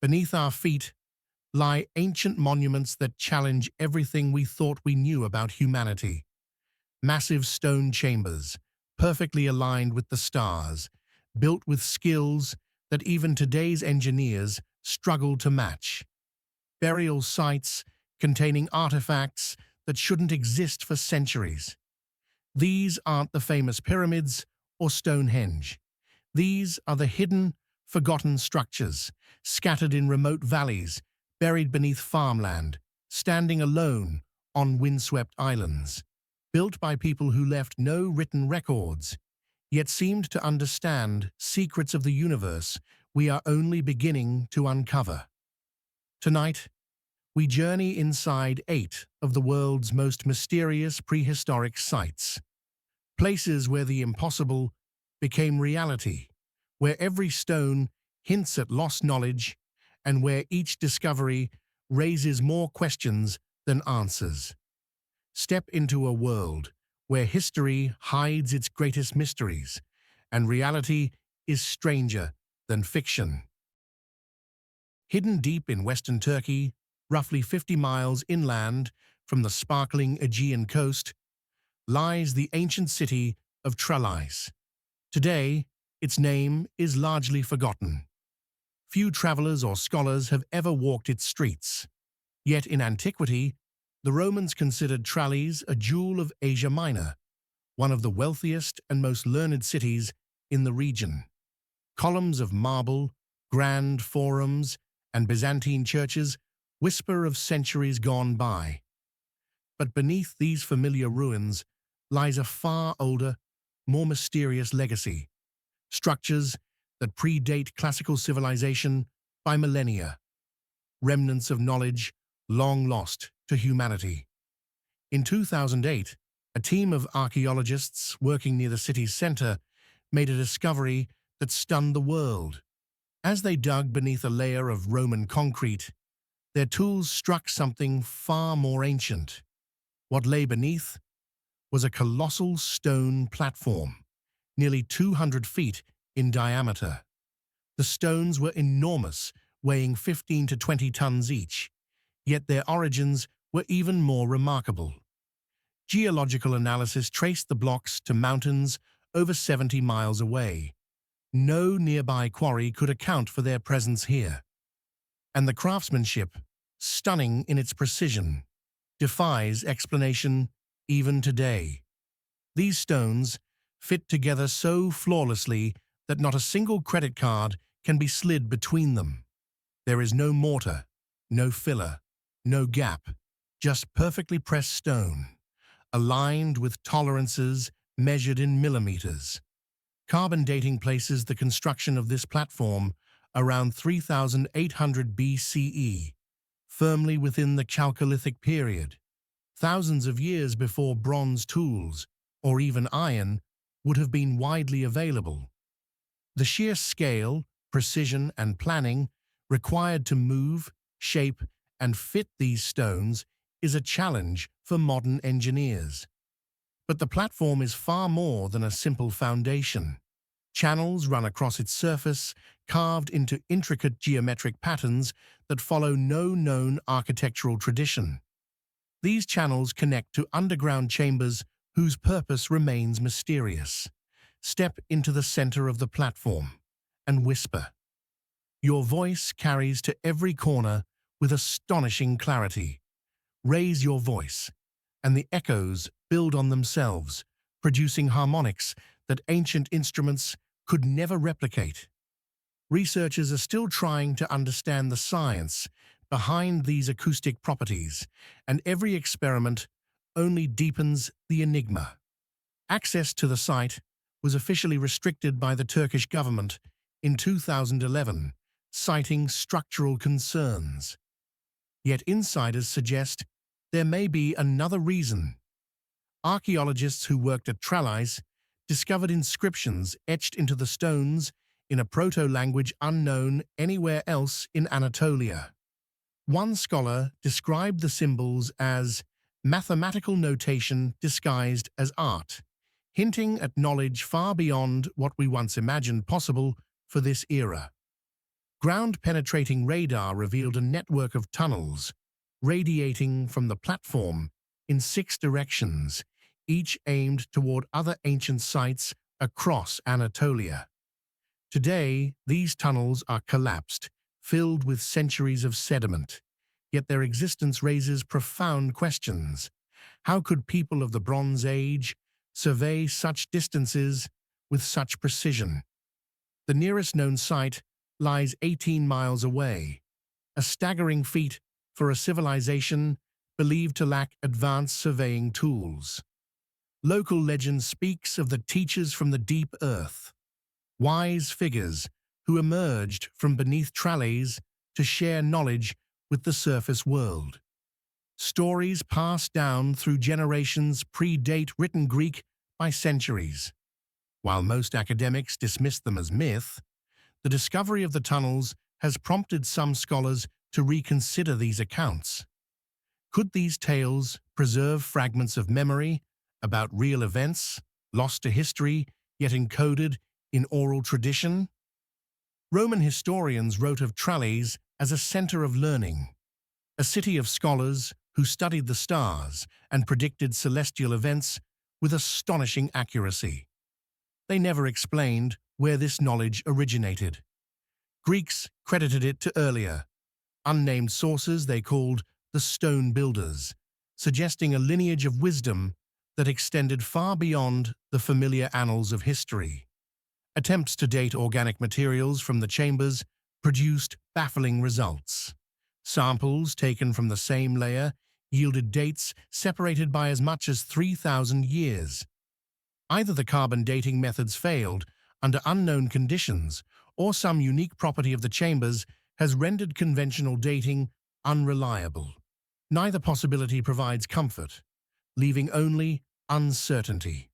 Beneath our feet lie ancient monuments that challenge everything we thought we knew about humanity. Massive stone chambers, perfectly aligned with the stars, built with skills that even today's engineers struggle to match. Burial sites containing artifacts that shouldn't exist for centuries. These aren't the famous pyramids or Stonehenge. These are the hidden, forgotten structures, scattered in remote valleys, buried beneath farmland, standing alone on windswept islands, built by people who left no written records, yet seemed to understand secrets of the universe we are only beginning to uncover. Tonight, we journey inside 8 of the world's most mysterious prehistoric sites, places where the impossible became reality, where every stone hints at lost knowledge, and where each discovery raises more questions than answers. Step into a world where history hides its greatest mysteries, and reality is stranger than fiction. Hidden deep in western Turkey, roughly 50 miles inland from the sparkling Aegean coast, lies the ancient city of Tralleis. Today, its name is largely forgotten. Few travelers or scholars have ever walked its streets. Yet in antiquity, the Romans considered Tralleis a jewel of Asia Minor, one of the wealthiest and most learned cities in the region. Columns of marble, grand forums, and Byzantine churches whisper of centuries gone by. But beneath these familiar ruins lies a far older, more mysterious legacy, structures that predate classical civilization by millennia, remnants of knowledge long lost to humanity. In 2008, a team of archaeologists working near the city's center made a discovery that stunned the world. As they dug beneath a layer of Roman concrete, their tools struck something far more ancient. What lay beneath was a colossal stone platform, nearly 200 feet in diameter. The stones were enormous, weighing 15 to 20 tons each, yet their origins were even more remarkable. Geological analysis traced the blocks to mountains over 70 miles away. No nearby quarry could account for their presence here. And the craftsmanship, stunning in its precision, defies explanation even today. These stones fit together so flawlessly that not a single credit card can be slid between them. There is no mortar, no filler, no gap, just perfectly pressed stone, aligned with tolerances measured in millimeters. Carbon dating places the construction of this platform around 3,800 BCE, firmly within the Chalcolithic period, thousands of years before bronze tools, or even iron, would have been widely available. The sheer scale, precision, and planning required to move, shape, and fit these stones is a challenge for modern engineers. But the platform is far more than a simple foundation. Channels run across its surface, carved into intricate geometric patterns that follow no known architectural tradition. These channels connect to underground chambers whose purpose remains mysterious. Step into the center of the platform and whisper. Your voice carries to every corner with astonishing clarity. Raise your voice, and the echoes build on themselves, producing harmonics that ancient instruments could never replicate. Researchers are still trying to understand the science behind these acoustic properties, and every experiment only deepens the enigma. Access to the site was officially restricted by the Turkish government in 2011, citing structural concerns. Yet insiders suggest there may be another reason. Archaeologists who worked at Tralleis discovered inscriptions etched into the stones in a proto-language unknown anywhere else in Anatolia. One scholar described the symbols as mathematical notation disguised as art, hinting at knowledge far beyond what we once imagined possible for this era. Ground-penetrating radar revealed a network of tunnels radiating from the platform in 6 directions, each aimed toward other ancient sites across Anatolia. Today, these tunnels are collapsed, filled with centuries of sediment, yet their existence raises profound questions. How could people of the Bronze Age survey such distances with such precision? The nearest known site lies 18 miles away, a staggering feat for a civilization believed to lack advanced surveying tools. Local legend speaks of the teachers from the deep earth, wise figures who emerged from beneath Tralleis to share knowledge with the surface world. Stories passed down through generations predate written Greek by centuries. While most academics dismiss them as myth, the discovery of the tunnels has prompted some scholars to reconsider these accounts. Could these tales preserve fragments of memory about real events, lost to history, yet encoded in oral tradition? Roman historians wrote of Tralleis as a center of learning, a city of scholars who studied the stars and predicted celestial events with astonishing accuracy. They never explained where this knowledge originated. Greeks credited it to earlier, unnamed sources they called the stone builders, suggesting a lineage of wisdom that extended far beyond the familiar annals of history. Attempts to date organic materials from the chambers produced baffling results. Samples taken from the same layer yielded dates separated by as much as 3,000 years. Either the carbon dating methods failed under unknown conditions, or some unique property of the chambers has rendered conventional dating unreliable. Neither possibility provides comfort, leaving only uncertainty.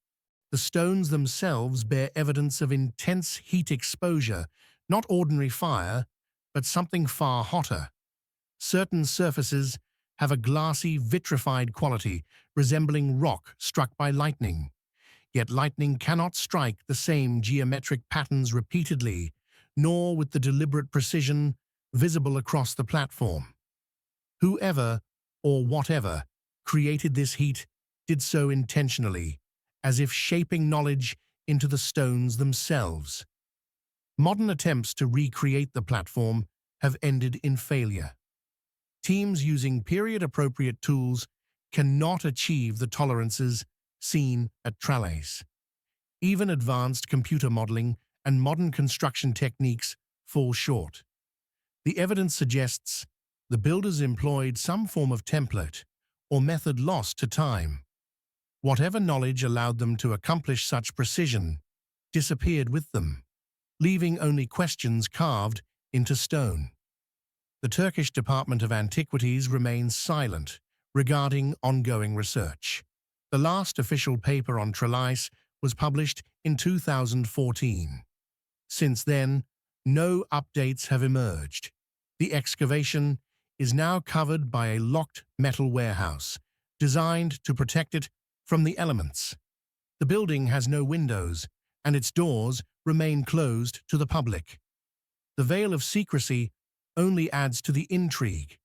The stones themselves bear evidence of intense heat exposure, not ordinary fire, but something far hotter. Certain surfaces have a glassy, vitrified quality, resembling rock struck by lightning. Yet lightning cannot strike the same geometric patterns repeatedly, nor with the deliberate precision visible across the platform. Whoever, or whatever, created this heat did so intentionally, as if shaping knowledge into the stones themselves. Modern attempts to recreate the platform have ended in failure. Teams using period-appropriate tools cannot achieve the tolerances seen at Tralleis. Even advanced computer modeling and modern construction techniques fall short. The evidence suggests the builders employed some form of template or method lost to time. Whatever knowledge allowed them to accomplish such precision disappeared with them, leaving only questions carved into stone. The Turkish Department of Antiquities remains silent regarding ongoing research. The last official paper on Tralleis was published in 2014. Since then, no updates have emerged. The excavation is now covered by a locked metal warehouse, designed to protect it from the elements. The building has no windows, and its doors remain closed to the public. The veil of secrecy only adds to the intrigue.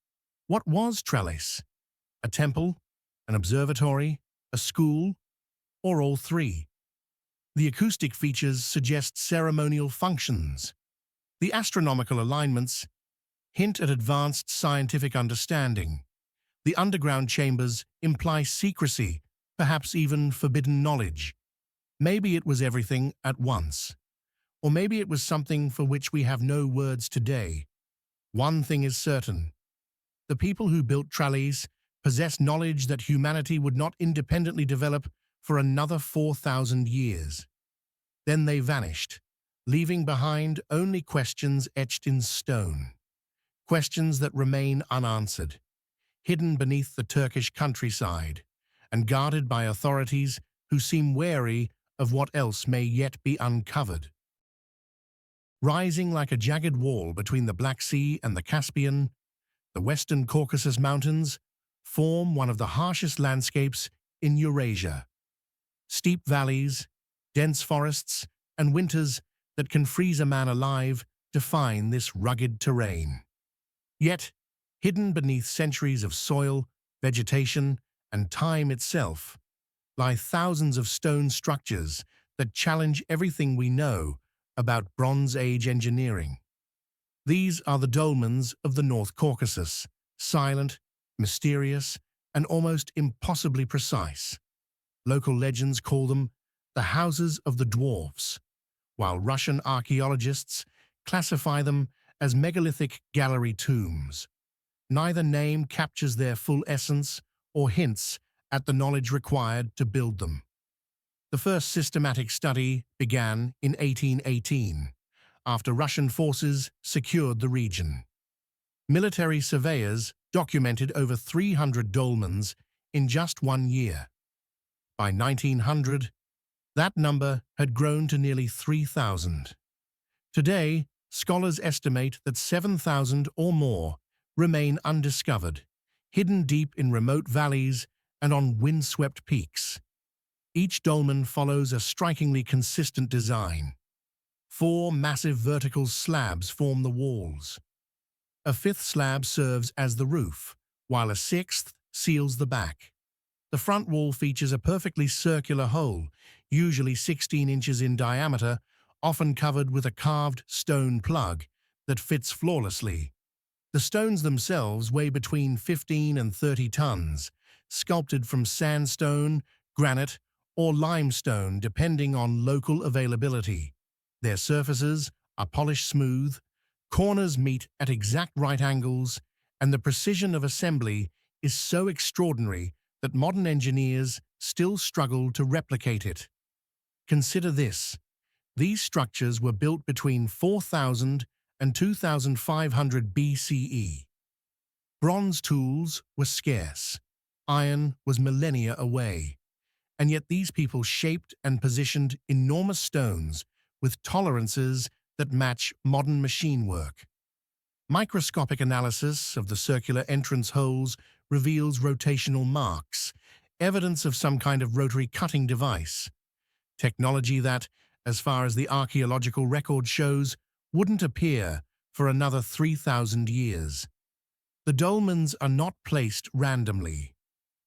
What was Tralleis? A temple? An observatory? A school? Or all three? The acoustic features suggest ceremonial functions. The astronomical alignments hint at advanced scientific understanding. The underground chambers imply secrecy, perhaps even forbidden knowledge. Maybe it was everything at once. Or maybe it was something for which we have no words today. One thing is certain. The people who built Tralleis possessed knowledge that humanity would not independently develop for another 4,000 years. Then they vanished, leaving behind only questions etched in stone. Questions that remain unanswered, hidden beneath the Turkish countryside, and guarded by authorities who seem wary of what else may yet be uncovered. Rising like a jagged wall between the Black Sea and the Caspian, the western Caucasus Mountains form one of the harshest landscapes in Eurasia. Steep valleys, dense forests, and winters that can freeze a man alive define this rugged terrain. Yet, hidden beneath centuries of soil, vegetation, and time itself, lie thousands of stone structures that challenge everything we know about Bronze Age engineering. These are the dolmens of the North Caucasus, silent, mysterious, and almost impossibly precise. Local legends call them the houses of the dwarves, while Russian archaeologists classify them as megalithic gallery tombs. Neither name captures their full essence or hints at the knowledge required to build them. The first systematic study began in 1818, after Russian forces secured the region. Military surveyors documented over 300 dolmens in just 1 year. By 1900, that number had grown to nearly 3,000. Today, scholars estimate that 7,000 or more remain undiscovered, hidden deep in remote valleys and on windswept peaks. Each dolmen follows a strikingly consistent design. 4 massive vertical slabs form the walls. A 5th slab serves as the roof, while a 6th seals the back. The front wall features a perfectly circular hole, usually 16 inches in diameter, often covered with a carved stone plug that fits flawlessly. The stones themselves weigh between 15 and 30 tons, sculpted from sandstone, granite, or limestone depending on local availability. Their surfaces are polished smooth, corners meet at exact right angles, and the precision of assembly is so extraordinary that modern engineers still struggle to replicate it. Consider this: these structures were built between 4,000 and 2,500 BCE. Bronze tools were scarce, iron was millennia away, and yet these people shaped and positioned enormous stones with tolerances that match modern machine work. Microscopic analysis of the circular entrance holes reveals rotational marks, evidence of some kind of rotary cutting device. Technology that, as far as the archaeological record shows, wouldn't appear for another 3,000 years. The dolmens are not placed randomly.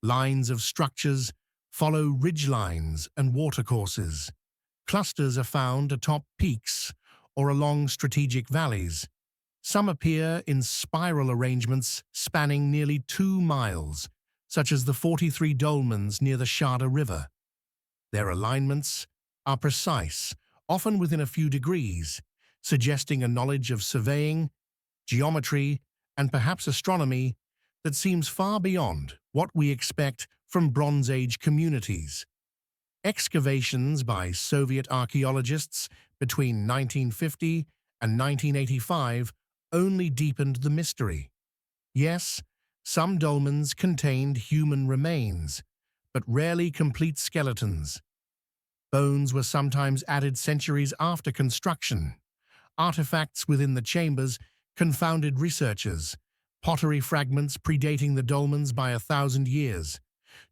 Lines of structures follow ridgelines and watercourses. Clusters are found atop peaks or along strategic valleys. Some appear in spiral arrangements spanning nearly 2 miles, such as the 43 dolmens near the Shada River. Their alignments are precise, often within a few degrees, suggesting a knowledge of surveying, geometry, and perhaps astronomy that seems far beyond what we expect from Bronze Age communities. Excavations by Soviet archaeologists between 1950 and 1985 only deepened the mystery. Yes, some dolmens contained human remains, but rarely complete skeletons. Bones were sometimes added centuries after construction. Artifacts within the chambers confounded researchers, pottery fragments predating the dolmens by 1,000 years,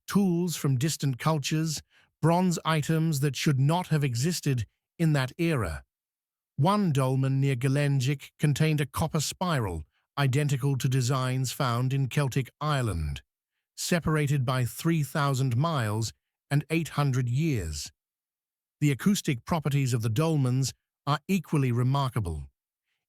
tools from distant cultures, bronze items that should not have existed in that era. One dolmen near Gelengik contained a copper spiral, identical to designs found in Celtic Ireland, separated by 3,000 miles and 800 years. The acoustic properties of the dolmens are equally remarkable.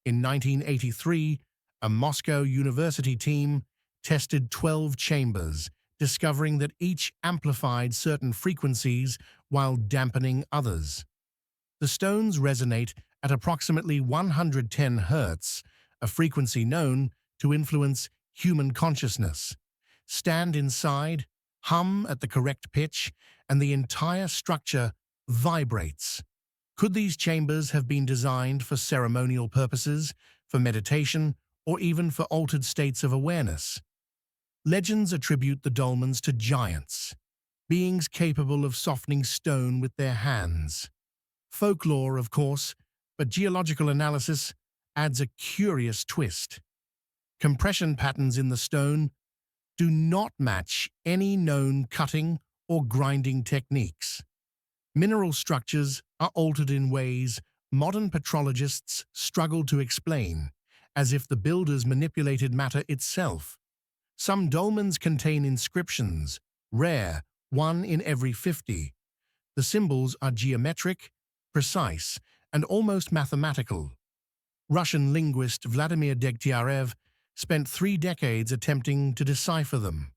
In 1983, a Moscow University team tested 12 chambers, discovering that each amplified certain frequencies while dampening others. The stones resonate at approximately 110 Hz, a frequency known to influence human consciousness. Stand inside, hum at the correct pitch, and the entire structure vibrates. Could these chambers have been designed for ceremonial purposes, for meditation, or even for altered states of awareness? Legends attribute the dolmens to giants, beings capable of softening stone with their hands. Folklore, of course, but geological analysis adds a curious twist. Compression patterns in the stone do not match any known cutting or grinding techniques. Mineral structures are altered in ways modern petrologists struggle to explain, as if the builders manipulated matter itself. Some dolmens contain inscriptions, rare, 1 in every 50. The symbols are geometric, precise, and almost mathematical. Russian linguist Vladimir Degtyarev spent 3 decades attempting to decipher them.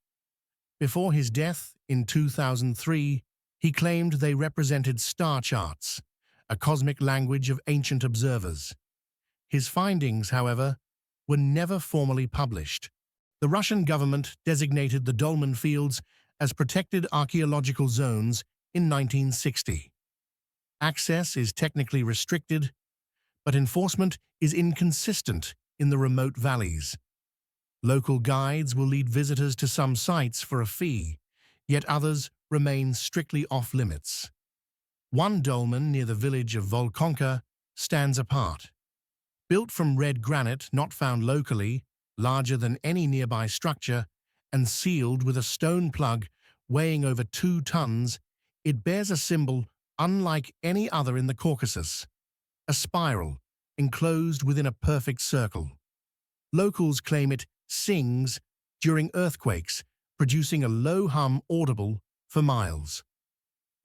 Before his death in 2003, he claimed they represented star charts, a cosmic language of ancient observers. His findings, however, were never formally published. The Russian government designated the dolmen fields as protected archaeological zones in 1960. Access is technically restricted, but enforcement is inconsistent in the remote valleys. Local guides will lead visitors to some sites for a fee, yet others remain strictly off-limits. One dolmen near the village of Volkonka stands apart. Built from red granite not found locally, larger than any nearby structure, and sealed with a stone plug weighing over 2 tons, it bears a symbol unlike any other in the Caucasus, a spiral enclosed within a perfect circle. Locals claim it sings during earthquakes, producing a low hum audible for miles.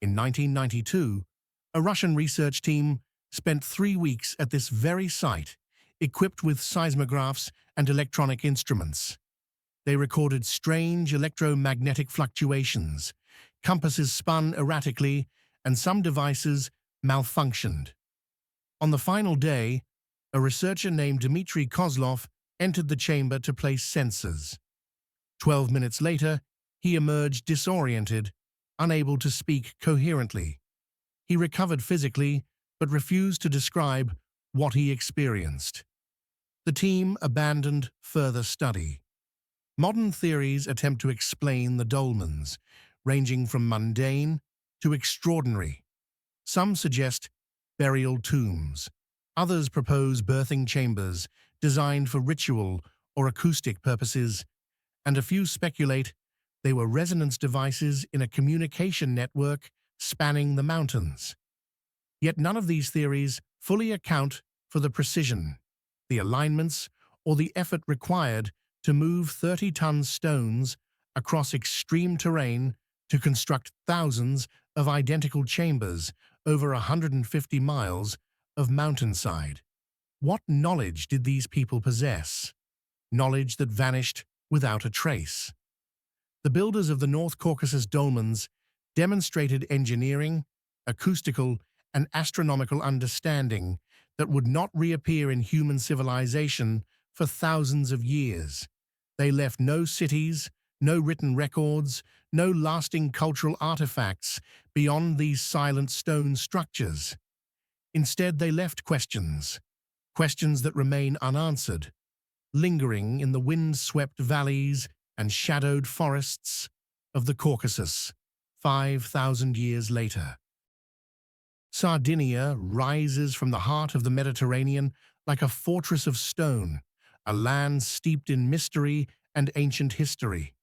In 1992, a Russian research team spent 3 weeks at this very site, equipped with seismographs and electronic instruments. They recorded strange electromagnetic fluctuations, compasses spun erratically, and some devices malfunctioned. On the final day, a researcher named Dmitry Kozlov entered the chamber to place sensors. 12 minutes later, he emerged disoriented, unable to speak coherently. He recovered physically, but refused to describe what he experienced. The team abandoned further study. Modern theories attempt to explain the dolmens, ranging from mundane to extraordinary. Some suggest burial tombs. Others propose birthing chambers designed for ritual or acoustic purposes, and a few speculate they were resonance devices in a communication network spanning the mountains. Yet none of these theories fully account for the precision, the alignments, or the effort required to move 30-ton stones across extreme terrain to construct thousands of identical chambers over 150 miles of mountainside. What knowledge did these people possess? Knowledge that vanished without a trace. The builders of the North Caucasus dolmens demonstrated engineering, acoustical, and astronomical understanding that would not reappear in human civilization for thousands of years. They left no cities, no written records, no lasting cultural artifacts beyond these silent stone structures. Instead, they left questions that remain unanswered, lingering in the wind-swept valleys and shadowed forests of the Caucasus 5,000 years later. Sardinia rises from the heart of the Mediterranean like a fortress of stone, a land steeped in mystery and ancient history.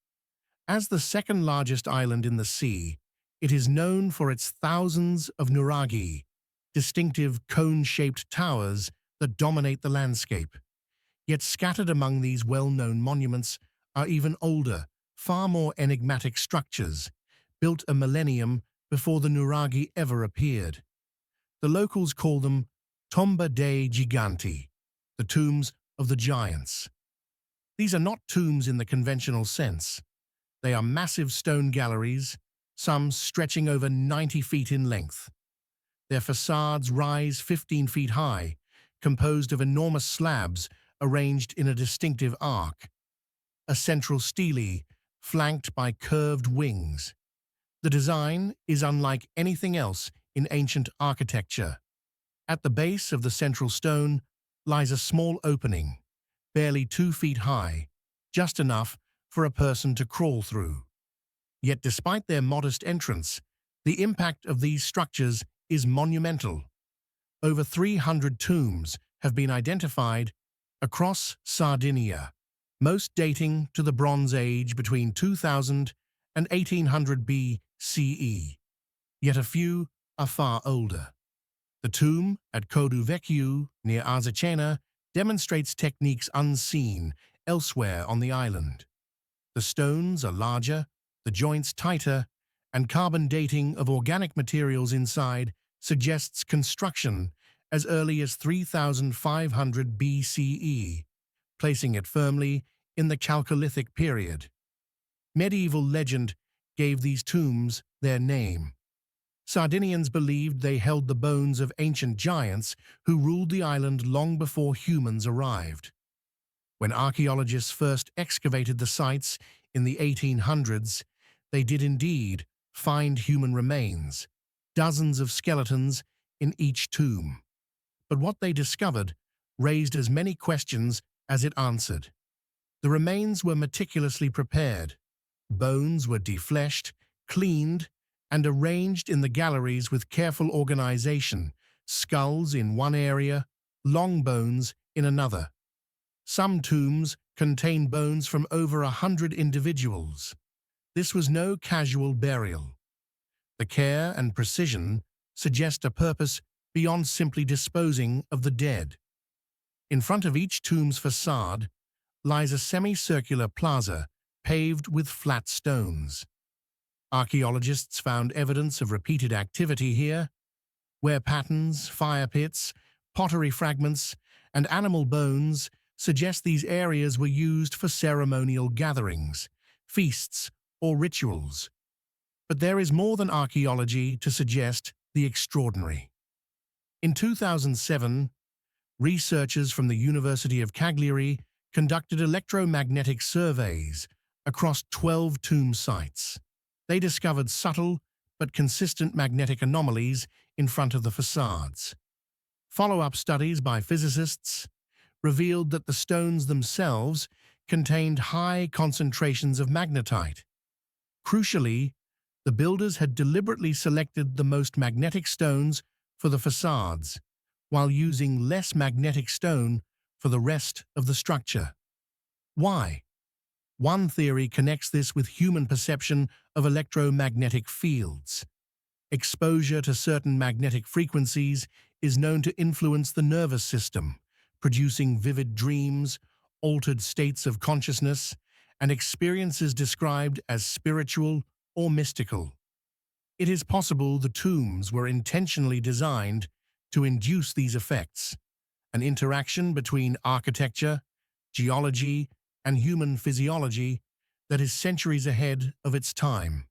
As the second-largest island in the sea, it is known for its thousands of nuraghi, distinctive cone-shaped towers that dominate the landscape. Yet scattered among these well-known monuments are even older, far more enigmatic structures, built a millennium before the nuraghi ever appeared. The locals call them Tomba dei Giganti, the tombs of the giants. These are not tombs in the conventional sense. They are massive stone galleries, some stretching over 90 feet in length. Their facades rise 15 feet high, composed of enormous slabs arranged in a distinctive arc. A central stele flanked by curved wings. The design is unlike anything else in ancient architecture. At the base of the central stone lies a small opening, barely 2 feet high, just enough for a person to crawl through. Yet despite their modest entrance, the impact of these structures is monumental. Over 300 tombs have been identified across Sardinia, most dating to the Bronze Age between 2000 and 1800 BCE. Yet a few are far older. The tomb at Codu Vecchiu, near Arzachena, demonstrates techniques unseen elsewhere on the island. The stones are larger, the joints tighter, and carbon dating of organic materials inside suggests construction as early as 3500 BCE, placing it firmly in the Chalcolithic period. Medieval legend gave these tombs their name. Sardinians believed they held the bones of ancient giants who ruled the island long before humans arrived. When archaeologists first excavated the sites in the 1800s, they did indeed find human remains, dozens of skeletons in each tomb. But what they discovered raised as many questions as it answered. The remains were meticulously prepared. Bones were defleshed, cleaned, and arranged in the galleries with careful organization, skulls in one area, long bones in another. Some tombs contain bones from over 100 individuals. This was no casual burial. The care and precision suggest a purpose beyond simply disposing of the dead. In front of each tomb's facade lies a semicircular plaza paved with flat stones. Archaeologists found evidence of repeated activity here, where patterns, fire pits, pottery fragments, and animal bones suggest these areas were used for ceremonial gatherings, feasts, or rituals. But there is more than archaeology to suggest the extraordinary. In 2007, researchers from the University of Cagliari conducted electromagnetic surveys across 12 tomb sites. They discovered subtle but consistent magnetic anomalies in front of the facades. Follow-up studies by physicists revealed that the stones themselves contained high concentrations of magnetite. Crucially, the builders had deliberately selected the most magnetic stones for the facades, while using less magnetic stone for the rest of the structure. Why? One theory connects this with human perception of electromagnetic fields. Exposure to certain magnetic frequencies is known to influence the nervous system, producing vivid dreams, altered states of consciousness, and experiences described as spiritual or mystical. It is possible the tombs were intentionally designed to induce these effects, an interaction between architecture, geology, and human physiology that is centuries ahead of its time.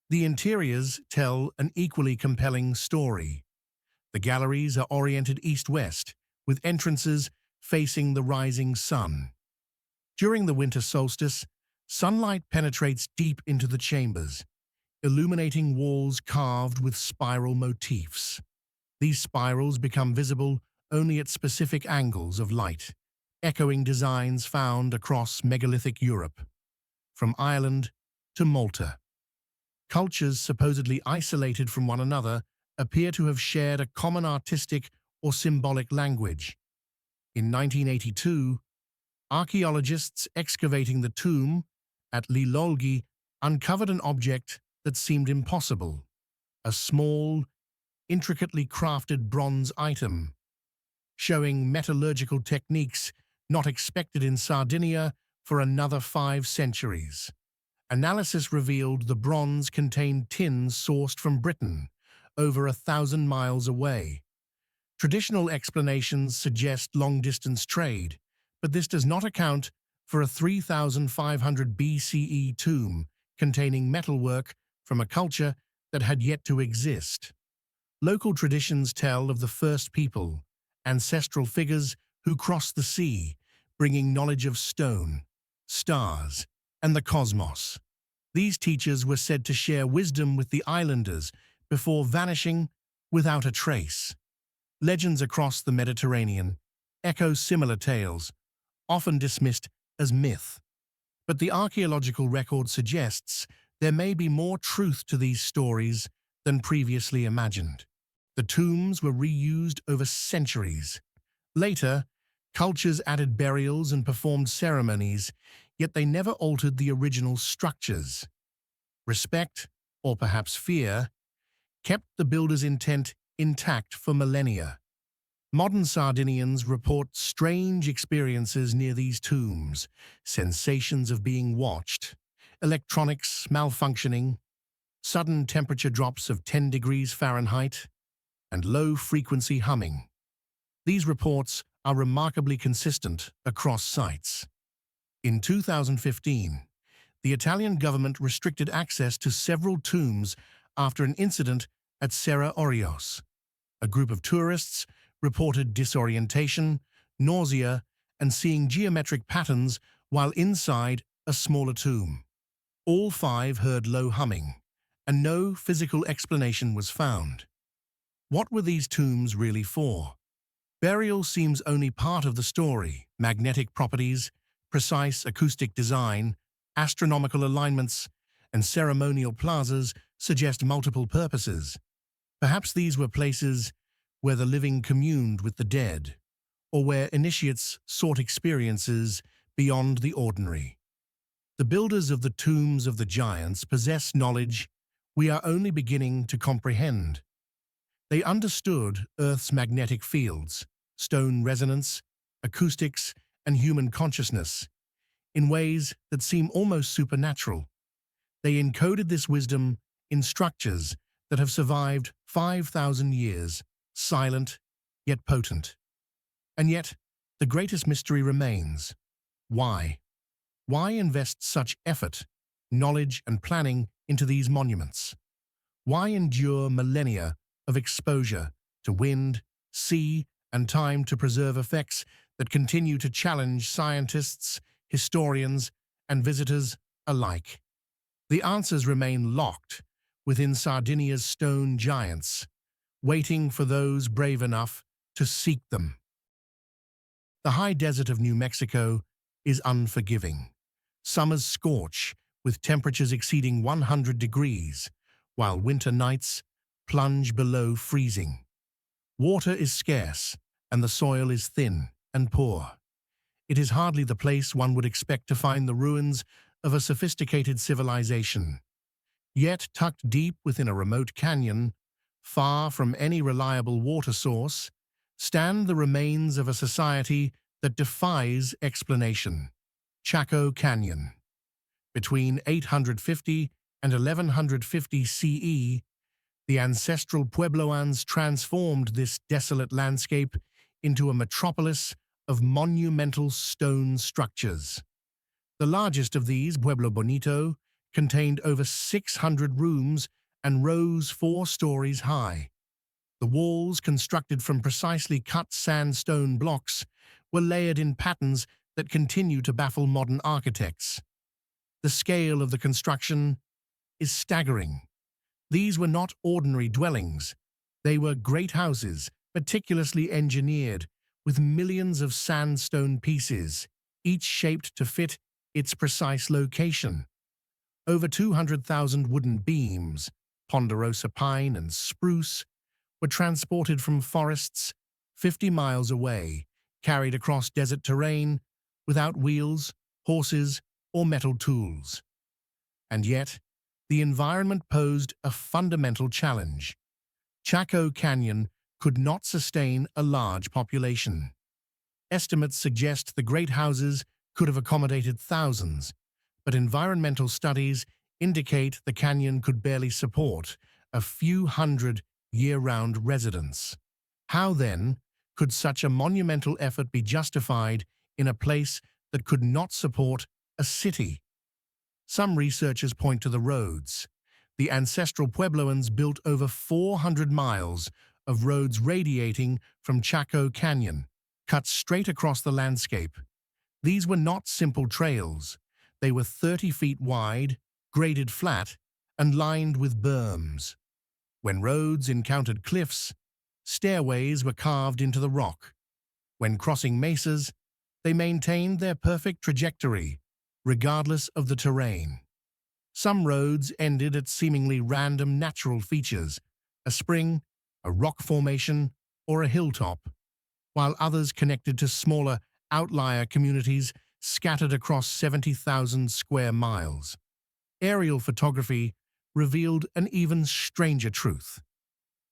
The interiors tell an equally compelling story. The galleries are oriented east-west, with entrances facing the rising sun. During the winter solstice, sunlight penetrates deep into the chambers, illuminating walls carved with spiral motifs. These spirals become visible only at specific angles of light, echoing designs found across megalithic Europe, from Ireland to Malta. Cultures supposedly isolated from one another appear to have shared a common artistic or symbolic language. In 1982, archaeologists excavating the tomb at Lilolgi uncovered an object that seemed impossible, a small, intricately crafted bronze item, showing metallurgical techniques not expected in Sardinia for another 5 centuries. Analysis revealed the bronze contained tin sourced from Britain, over 1,000 miles away. Traditional explanations suggest long-distance trade, but this does not account for a 3,500 BCE tomb containing metalwork from a culture that had yet to exist. Local traditions tell of the first people, ancestral figures who crossed the sea, bringing knowledge of stone, stars, and the cosmos. These teachers were said to share wisdom with the islanders before vanishing without a trace. Legends across the Mediterranean echo similar tales, often dismissed as myth. But the archaeological record suggests there may be more truth to these stories than previously imagined. The tombs were reused over centuries. Later, cultures added burials and performed ceremonies, yet they never altered the original structures. Respect, or perhaps fear, kept the builders' intent intact for millennia. Modern Sardinians report strange experiences near these tombs, sensations of being watched, electronics malfunctioning, sudden temperature drops of 10 degrees Fahrenheit, and low-frequency humming. These reports are remarkably consistent across sites. In 2015, the Italian government restricted access to several tombs after an incident at Serra Orios. A group of tourists reported disorientation, nausea, and seeing geometric patterns while inside a smaller tomb. All 5 heard low humming, and no physical explanation was found. What were these tombs really for? Burial seems only part of the story. Magnetic properties, precise acoustic design, astronomical alignments, and ceremonial plazas suggest multiple purposes. Perhaps these were places where the living communed with the dead, or where initiates sought experiences beyond the ordinary. The builders of the tombs of the giants possess knowledge we are only beginning to comprehend. They understood Earth's magnetic fields, stone resonance, acoustics, and human consciousness in ways that seem almost supernatural. They encoded this wisdom in structures that have survived 5,000 years, silent yet potent. And yet, the greatest mystery remains. Why? Why invest such effort, knowledge, and planning into these monuments? Why endure millennia of exposure to wind, sea, and time to preserve effects that continue to challenge scientists, historians, and visitors alike? The answers remain locked within Sardinia's stone giants, waiting for those brave enough to seek them. The high desert of New Mexico is unforgiving. Summers scorch, with temperatures exceeding 100 degrees, while winter nights plunge below freezing. Water is scarce, and the soil is thin and poor. It is hardly the place one would expect to find the ruins of a sophisticated civilization. Yet, tucked deep within a remote canyon, far from any reliable water source, stand the remains of a society that defies explanation. Chaco Canyon. Between 850 and 1150 CE, the ancestral Puebloans transformed this desolate landscape into a metropolis of monumental stone structures. The largest of these, Pueblo Bonito, contained over 600 rooms and rose 4 stories high. The walls, constructed from precisely cut sandstone blocks, were layered in patterns that continue to baffle modern architects. The scale of the construction is staggering. These were not ordinary dwellings. They were great houses, meticulously engineered, with millions of sandstone pieces, each shaped to fit its precise location. Over 200,000 wooden beams, ponderosa pine and spruce, were transported from forests 50 miles away, carried across desert terrain, without wheels, horses, or metal tools. And yet, the environment posed a fundamental challenge. Chaco Canyon could not sustain a large population. Estimates suggest the great houses could have accommodated thousands, but environmental studies indicate the canyon could barely support a few hundred year-round residents. How, then, could such a monumental effort be justified in a place that could not support a city? Some researchers point to the roads. The ancestral Puebloans built over 400 miles of roads radiating from Chaco Canyon, cut straight across the landscape. These were not simple trails. They were 30 feet wide, graded flat, and lined with berms. When roads encountered cliffs, stairways were carved into the rock. When crossing mesas, they maintained their perfect trajectory, regardless of the terrain. Some roads ended at seemingly random natural features, a spring, a rock formation, or a hilltop, while others connected to smaller outlier communities scattered across 70,000 square miles. Aerial photography revealed an even stranger truth.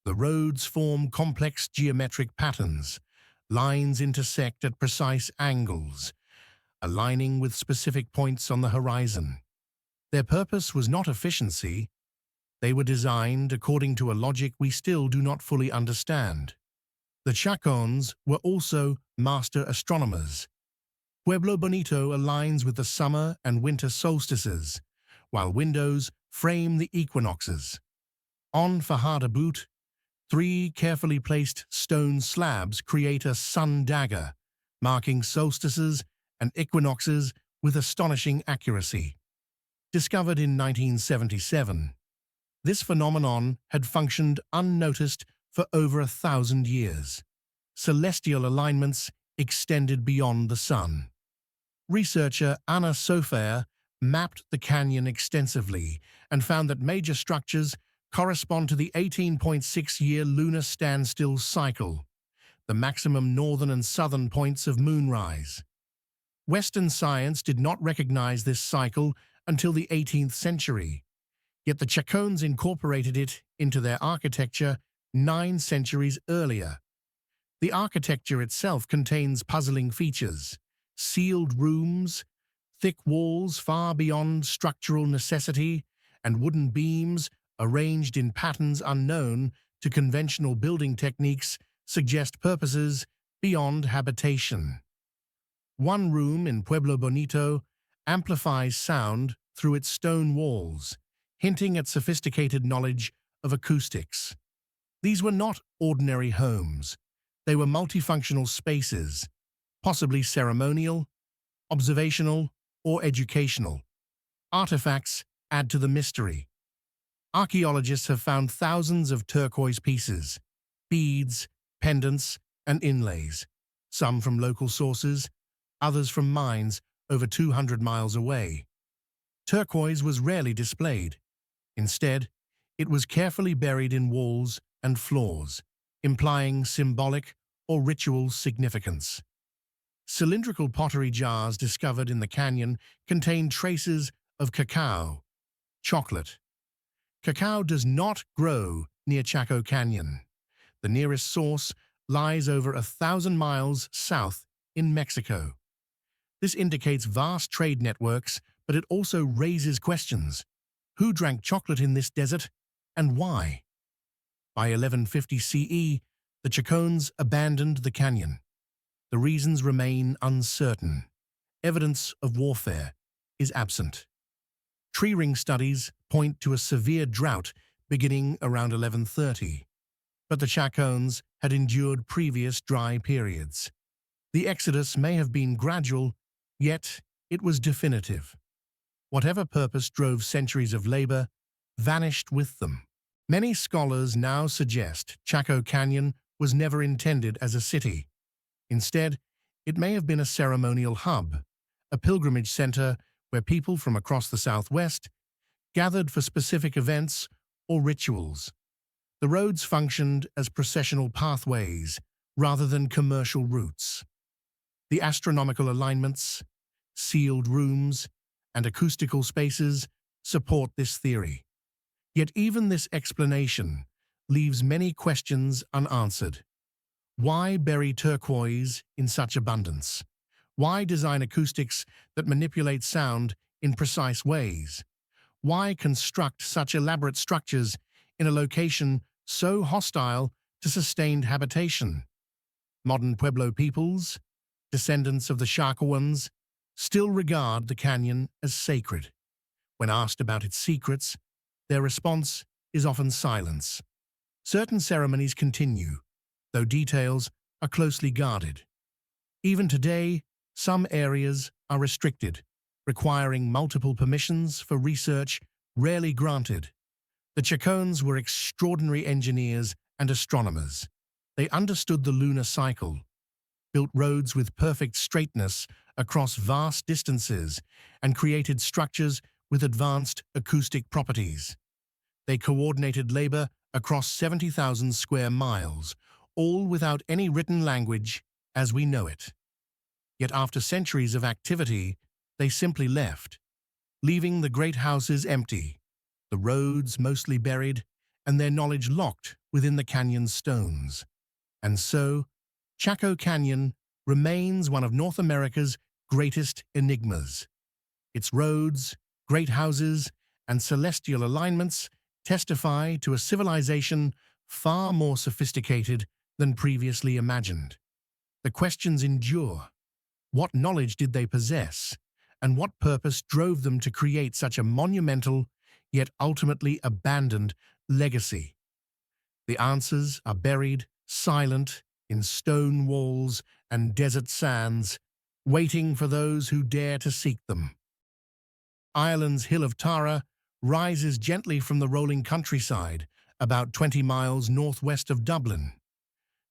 The roads form complex geometric patterns. Lines intersect at precise angles, aligning with specific points on the horizon. Their purpose was not efficiency. They were designed according to a logic we still do not fully understand. The Chacons were also master astronomers. Pueblo Bonito aligns with the summer and winter solstices, while windows frame the equinoxes. On Fajada Butte, 3 carefully placed stone slabs create a sun dagger, marking solstices and equinoxes with astonishing accuracy. Discovered in 1977, this phenomenon had functioned unnoticed for over 1,000 years. Celestial alignments extended beyond the sun. Researcher Anna Sofer mapped the canyon extensively and found that major structures correspond to the 18.6-year lunar standstill cycle, the maximum northern and southern points of moonrise. Western science did not recognize this cycle until the 18th century, yet the Chacons incorporated it into their architecture 9 centuries earlier. The architecture itself contains puzzling features: sealed rooms, thick walls far beyond structural necessity, and wooden beams arranged in patterns unknown to conventional building techniques suggest purposes beyond habitation. One room in Pueblo Bonito amplifies sound through its stone walls, hinting at sophisticated knowledge of acoustics. These were not ordinary homes. They were multifunctional spaces, possibly ceremonial, observational, or educational. Artifacts add to the mystery. Archaeologists have found thousands of turquoise pieces, beads, pendants, and inlays, some from local sources, others from mines over 200 miles away. Turquoise was rarely displayed. Instead, it was carefully buried in walls and floors, implying symbolic or ritual significance. Cylindrical pottery jars discovered in the canyon contain traces of cacao, chocolate. Cacao does not grow near Chaco Canyon. The nearest source lies over 1,000 miles south in Mexico. This indicates vast trade networks, but it also raises questions. Who drank chocolate in this desert, and why? By 1150 CE, the Chacons abandoned the canyon. The reasons remain uncertain. Evidence of warfare is absent. Tree ring studies point to a severe drought beginning around 1130, but the Chacons had endured previous dry periods. The exodus may have been gradual, yet it was definitive. Whatever purpose drove centuries of labor vanished with them. Many scholars now suggest Chaco Canyon was never intended as a city. Instead, it may have been a ceremonial hub, a pilgrimage center where people from across the Southwest gathered for specific events or rituals. The roads functioned as processional pathways rather than commercial routes. The astronomical alignments, sealed rooms, and acoustical spaces support this theory. Yet even this explanation leaves many questions unanswered. Why bury turquoise in such abundance? Why design acoustics that manipulate sound in precise ways? Why construct such elaborate structures in a location so hostile to sustained habitation? Modern Pueblo peoples, descendants of the Chacons, still regard the canyon as sacred. When asked about its secrets, their response is often silence. Certain ceremonies continue, though details are closely guarded. Even today, some areas are restricted, requiring multiple permissions for research rarely granted. The Chacons were extraordinary engineers and astronomers. They understood the lunar cycle, built roads with perfect straightness across vast distances, and created structures with advanced acoustic properties. They coordinated labor across 70,000 square miles, all without any written language as we know it. Yet after centuries of activity, they simply left, leaving the great houses empty, the roads mostly buried, and their knowledge locked within the canyon's stones. And so, Chaco Canyon remains one of North America's greatest enigmas. Its roads, great houses, and celestial alignments testify to a civilization far more sophisticated than previously imagined. The questions endure. What knowledge did they possess, and what purpose drove them to create such a monumental, yet ultimately abandoned, legacy? The answers are buried, silent, in stone walls and desert sands, waiting for those who dare to seek them. Ireland's Hill of Tara rises gently from the rolling countryside, about 20 miles northwest of Dublin.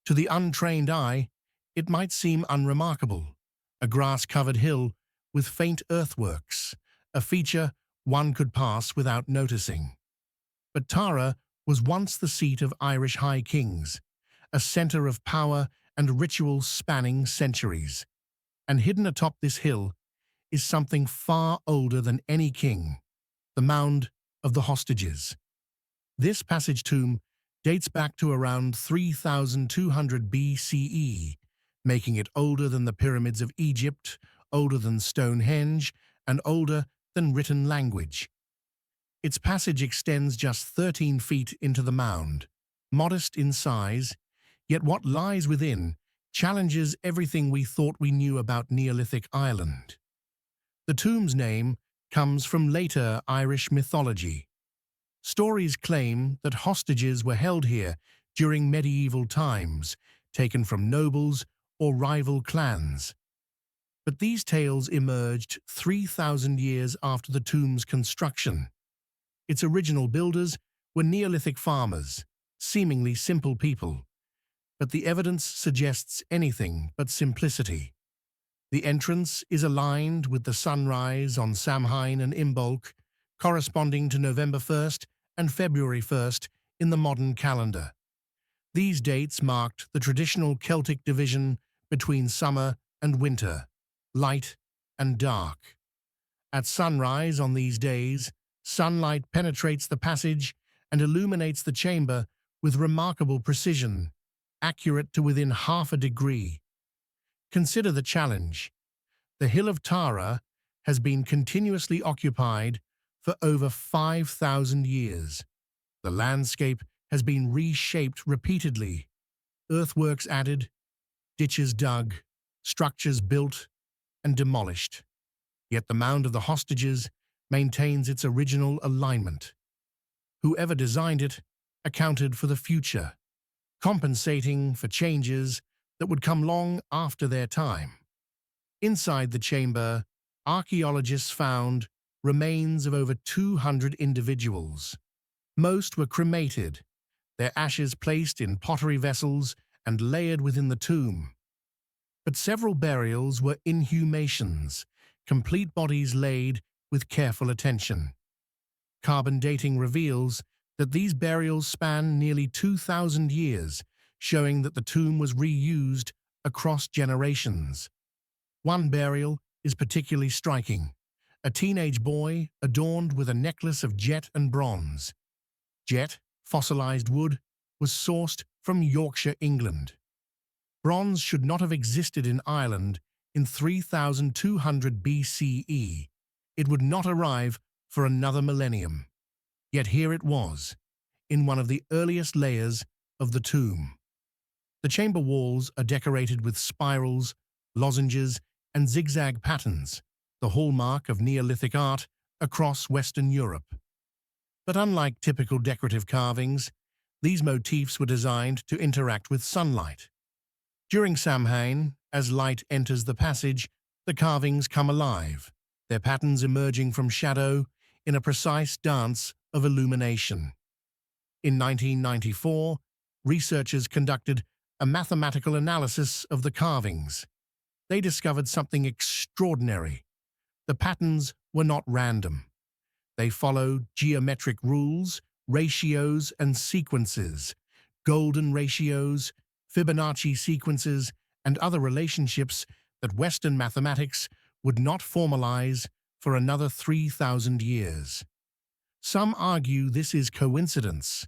To the untrained eye, it might seem unremarkable, a grass-covered hill with faint earthworks, a feature one could pass without noticing. But Tara was once the seat of Irish high kings, a centre of power and ritual spanning centuries. And hidden atop this hill is something far older than any king, the Mound of the Hostages. This passage tomb dates back to around 3200 BCE, making it older than the pyramids of Egypt, older than Stonehenge, and older than written language. Its passage extends just 13 feet into the mound, modest in size, yet what lies within challenges everything we thought we knew about Neolithic Ireland. The tomb's name comes from later Irish mythology. Stories claim that hostages were held here during medieval times, taken from nobles or rival clans. But these tales emerged 3,000 years after the tomb's construction. Its original builders were Neolithic farmers, seemingly simple people, but the evidence suggests anything but simplicity. The entrance is aligned with the sunrise on Samhain and Imbolc, corresponding to November 1st and February 1st in the modern calendar. These dates marked the traditional Celtic division between summer and winter, light and dark. At sunrise on these days, sunlight penetrates the passage and illuminates the chamber with remarkable precision, accurate to within half a degree. Consider the challenge. The Hill of Tara has been continuously occupied for over 5,000 years. The landscape has been reshaped repeatedly, earthworks added, ditches dug, structures built and demolished. Yet the Mound of the Hostages maintains its original alignment. Whoever designed it accounted for the future, compensating for changes that would come long after their time. Inside the chamber, archaeologists found remains of over 200 individuals. Most were cremated, their ashes placed in pottery vessels and layered within the tomb. But several burials were inhumations, complete bodies laid with careful attention. Carbon dating reveals that these burials span nearly 2,000 years, showing that the tomb was reused across generations. One burial is particularly striking: a teenage boy adorned with a necklace of jet and bronze. Jet, fossilized wood, was sourced from Yorkshire, England. Bronze should not have existed in Ireland in 3200 BCE. It would not arrive for another millennium. Yet here it was, in one of the earliest layers of the tomb. The chamber walls are decorated with spirals, lozenges, and zigzag patterns, the hallmark of Neolithic art across Western Europe. But unlike typical decorative carvings, these motifs were designed to interact with sunlight. During Samhain, as light enters the passage, the carvings come alive, their patterns emerging from shadow in a precise dance of illumination. In 1994, researchers conducted a mathematical analysis of the carvings. They discovered something extraordinary. The patterns were not random. They followed geometric rules, ratios, and sequences, golden ratios, Fibonacci sequences, and other relationships that Western mathematics would not formalize for another 3,000 years. Some argue this is coincidence,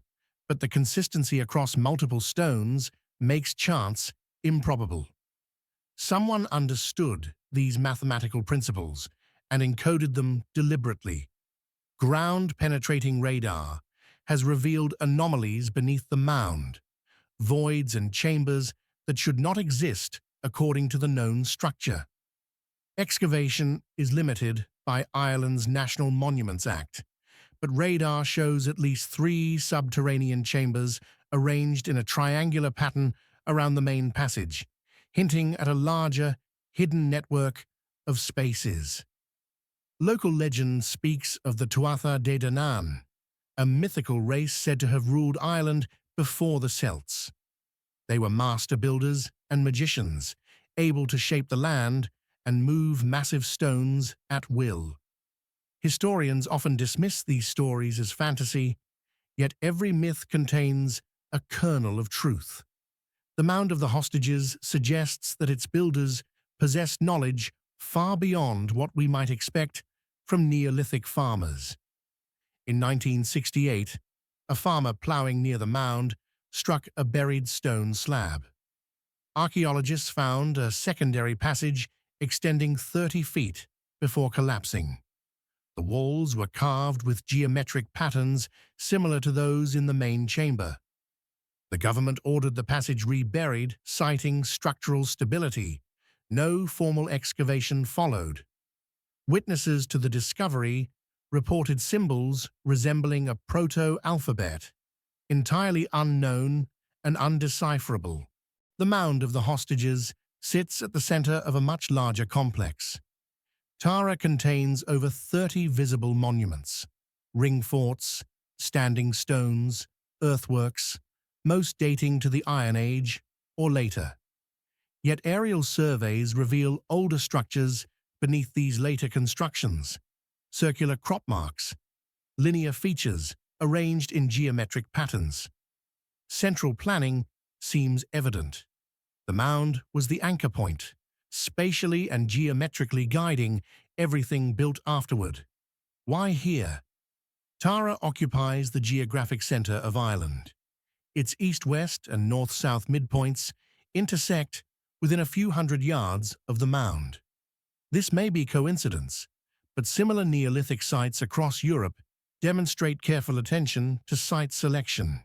but the consistency across multiple stones makes chance improbable. Someone understood these mathematical principles and encoded them deliberately. Ground-penetrating radar has revealed anomalies beneath the mound, voids and chambers that should not exist according to the known structure. Excavation is limited by Ireland's National Monuments Act, but radar shows at least 3 subterranean chambers arranged in a triangular pattern around the main passage, hinting at a larger, hidden network of spaces. Local legend speaks of the Tuatha De Danann, a mythical race said to have ruled Ireland before the Celts. They were master builders and magicians, able to shape the land and move massive stones at will. Historians often dismiss these stories as fantasy, yet every myth contains a kernel of truth. The Mound of the Hostages suggests that its builders possessed knowledge far beyond what we might expect from Neolithic farmers. In 1968, a farmer ploughing near the mound struck a buried stone slab. Archaeologists found a secondary passage extending 30 feet before collapsing. The walls were carved with geometric patterns similar to those in the main chamber. The government ordered the passage reburied, citing structural stability. No formal excavation followed. Witnesses to the discovery reported symbols resembling a proto-alphabet, entirely unknown and undecipherable. The Mound of the Hostages sits at the center of a much larger complex. Tara contains over 30 visible monuments, ring forts, standing stones, earthworks, most dating to the Iron Age or later. Yet aerial surveys reveal older structures beneath these later constructions, circular crop marks, linear features arranged in geometric patterns. Central planning seems evident. The mound was the anchor point, spatially and geometrically guiding everything built afterward. Why here? Tara occupies the geographic center of Ireland. Its east-west and north-south midpoints intersect within a few hundred yards of the mound. This may be coincidence, but similar Neolithic sites across Europe demonstrate careful attention to site selection.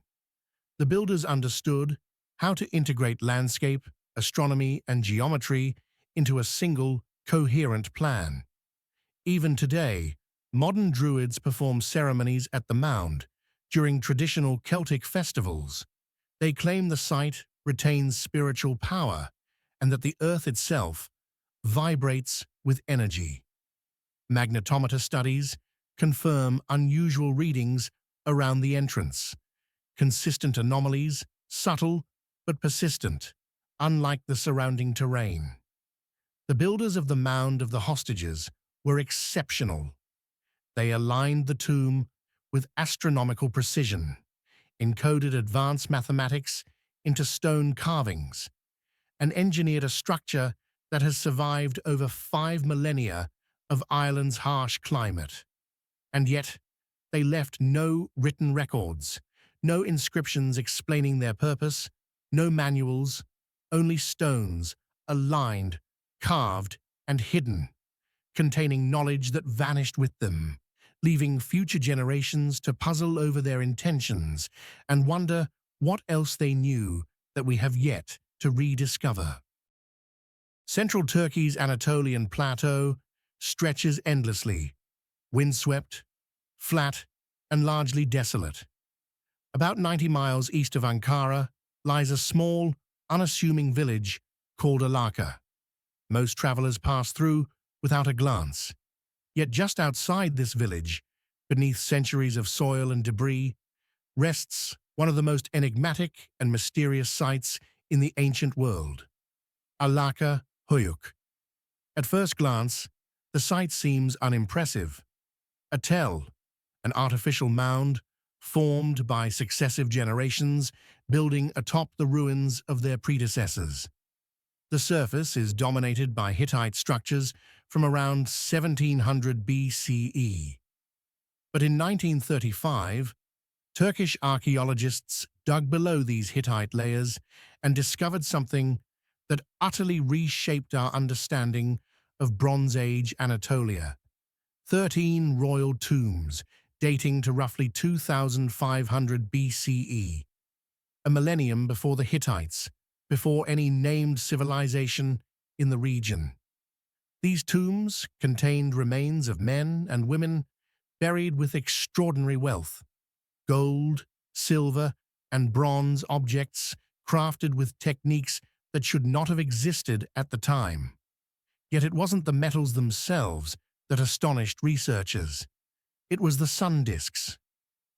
The builders understood how to integrate landscape, astronomy, and geometry into a single, coherent plan. Even today, modern Druids perform ceremonies at the mound during traditional Celtic festivals. They claim the site retains spiritual power and that the earth itself vibrates with energy. Magnetometer studies confirm unusual readings around the entrance, consistent anomalies, subtle but persistent, unlike the surrounding terrain. The builders of the Mound of the Hostages were exceptional. They aligned the tomb with astronomical precision, encoded advanced mathematics into stone carvings, and engineered a structure that has survived over 5 millennia of Ireland's harsh climate. And yet, they left no written records, no inscriptions explaining their purpose, no manuals, only stones, aligned, carved, and hidden, containing knowledge that vanished with them, leaving future generations to puzzle over their intentions and wonder what else they knew that we have yet to rediscover. Central Turkey's Anatolian plateau stretches endlessly, windswept, flat, and largely desolate. About 90 miles east of Ankara lies a small, unassuming village called Alaca. Most travelers pass through without a glance. Yet just outside this village, beneath centuries of soil and debris, rests one of the most enigmatic and mysterious sites in the ancient world, Alaca Höyük. At first glance, the site seems unimpressive. A tell, an artificial mound formed by successive generations building atop the ruins of their predecessors. The surface is dominated by Hittite structures from around 1700 BCE. But in 1935, Turkish archaeologists dug below these Hittite layers and discovered something that utterly reshaped our understanding of Bronze Age Anatolia. 13 royal tombs dating to roughly 2500 BCE, a millennium before the Hittites, before any named civilization in the region. These tombs contained remains of men and women buried with extraordinary wealth: gold, silver, and bronze objects crafted with techniques that should not have existed at the time. Yet it wasn't the metals themselves that astonished researchers. It was the sun discs,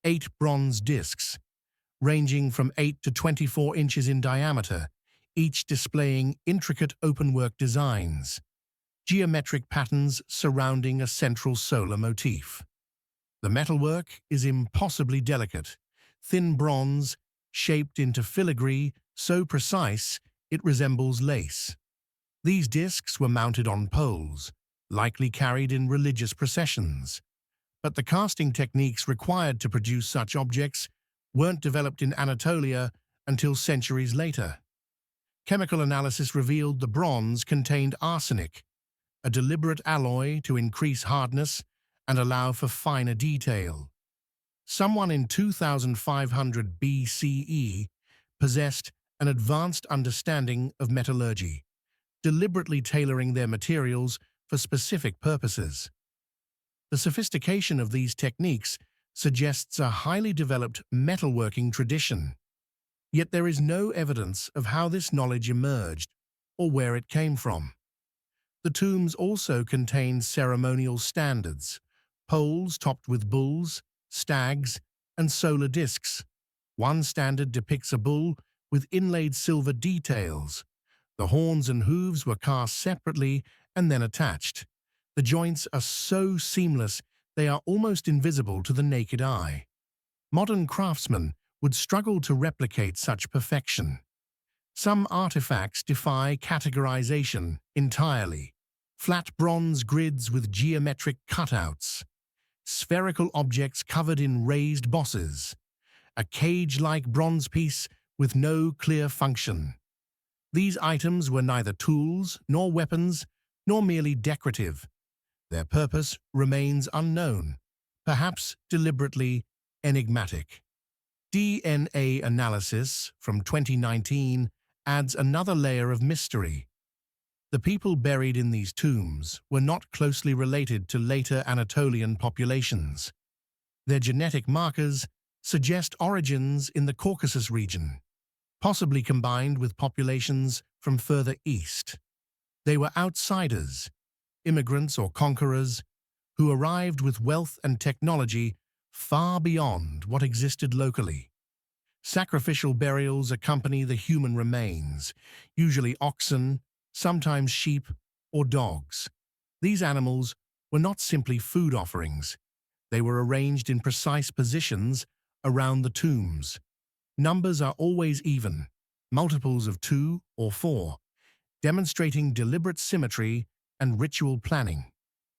8 bronze discs, ranging from 8 to 24 inches in diameter, each displaying intricate openwork designs, geometric patterns surrounding a central solar motif. The metalwork is impossibly delicate, thin bronze, shaped into filigree so precise it resembles lace. These discs were mounted on poles, likely carried in religious processions. But the casting techniques required to produce such objects weren't developed in Anatolia until centuries later. Chemical analysis revealed the bronze contained arsenic, a deliberate alloy to increase hardness and allow for finer detail. Someone in 2500 BCE possessed an advanced understanding of metallurgy, deliberately tailoring their materials for specific purposes. The sophistication of these techniques suggests a highly developed metalworking tradition. Yet there is no evidence of how this knowledge emerged or where it came from. The tombs also contain ceremonial standards, poles topped with bulls, stags, and solar discs. One standard depicts a bull with inlaid silver details. The horns and hooves were cast separately and then attached. The joints are so seamless they are almost invisible to the naked eye. Modern craftsmen would struggle to replicate such perfection. Some artifacts defy categorization entirely. Flat bronze grids with geometric cutouts, spherical objects covered in raised bosses, a cage-like bronze piece with no clear function. These items were neither tools nor weapons, nor merely decorative. Their purpose remains unknown, perhaps deliberately enigmatic. DNA analysis from 2019 adds another layer of mystery. The people buried in these tombs were not closely related to later Anatolian populations. Their genetic markers suggest origins in the Caucasus region, possibly combined with populations from further east. They were outsiders, immigrants or conquerors, who arrived with wealth and technology far beyond what existed locally. Sacrificial burials accompany the human remains, usually oxen, sometimes sheep or dogs. These animals were not simply food offerings. They were arranged in precise positions around the tombs. Numbers are always even, multiples of 2 or 4, demonstrating deliberate symmetry and ritual planning.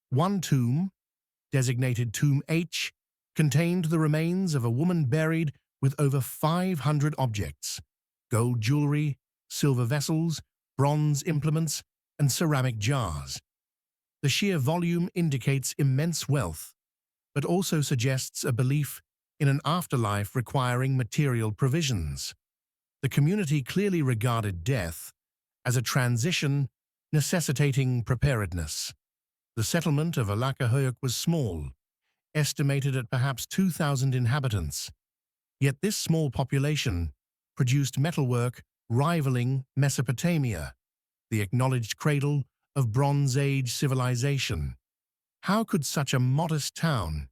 One tomb, designated Tomb H, contained the remains of a woman buried with over 500 objects: gold jewelry, silver vessels, bronze implements, and ceramic jars. The sheer volume indicates immense wealth, but also suggests a belief in an afterlife requiring material provisions. The community clearly regarded death as a transition necessitating preparedness. The settlement of Alaca Höyük was small, estimated at perhaps 2,000 inhabitants. Yet this small population produced metalwork rivaling Mesopotamia, the acknowledged cradle of Bronze Age civilization. How could such a modest town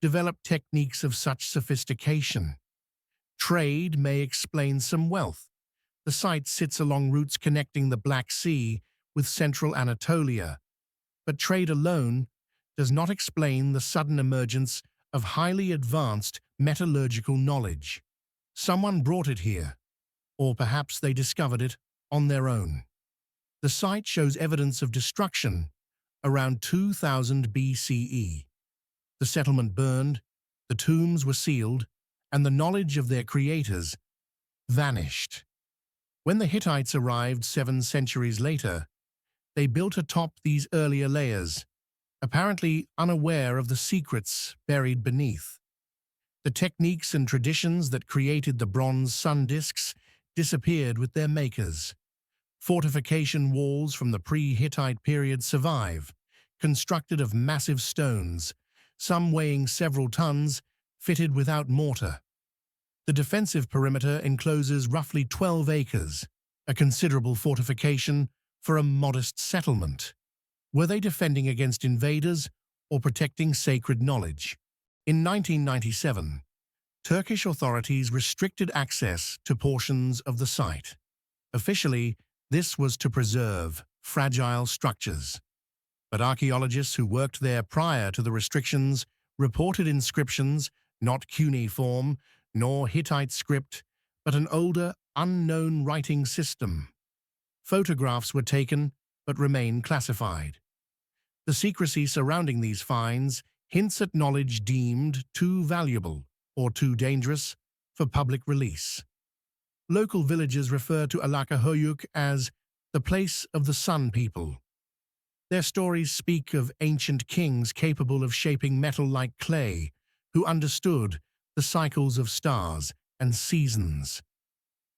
develop techniques of such sophistication? Trade may explain some wealth. The site sits along routes connecting the Black Sea with central Anatolia, but trade alone does not explain the sudden emergence of highly advanced metallurgical knowledge. Someone brought it here, or perhaps they discovered it on their own. The site shows evidence of destruction around 2000 BCE. The settlement burned, the tombs were sealed, and the knowledge of their creators vanished. When the Hittites arrived 7 centuries later, they built atop these earlier layers, apparently unaware of the secrets buried beneath. The techniques and traditions that created the bronze sun discs disappeared with their makers. Fortification walls from the pre-Hittite period survive, constructed of massive stones, some weighing several tons, fitted without mortar. The defensive perimeter encloses roughly 12 acres, a considerable fortification for a modest settlement. Were they defending against invaders or protecting sacred knowledge? In 1997, Turkish authorities restricted access to portions of the site. Officially, this was to preserve fragile structures. But archaeologists who worked there prior to the restrictions reported inscriptions, not cuneiform, nor Hittite script, but an older, unknown writing system. Photographs were taken, but remain classified. The secrecy surrounding these finds hints at knowledge deemed too valuable or too dangerous for public release. Local villagers refer to Alaca Höyük as the place of the Sun People. Their stories speak of ancient kings capable of shaping metal like clay, who understood the cycles of stars and seasons.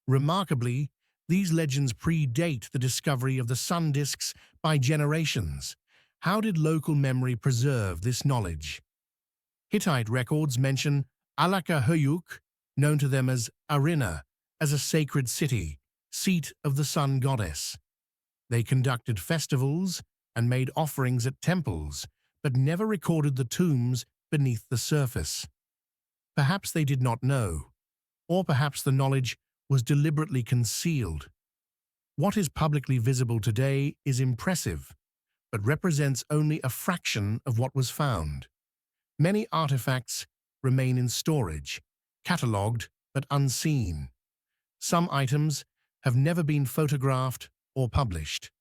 Remarkably, these legends predate the discovery of the sun disks by generations. How did local memory preserve this knowledge? Hittite records mention Alaca Höyük, known to them as Arina, as a sacred city, seat of the sun goddess. They conducted festivals and made offerings at temples, but never recorded the tombs beneath the surface. Perhaps they did not know, or perhaps the knowledge was deliberately concealed. What is publicly visible today is impressive, but represents only a fraction of what was found. Many artifacts remain in storage, catalogued but unseen. Some items have never been photographed or published.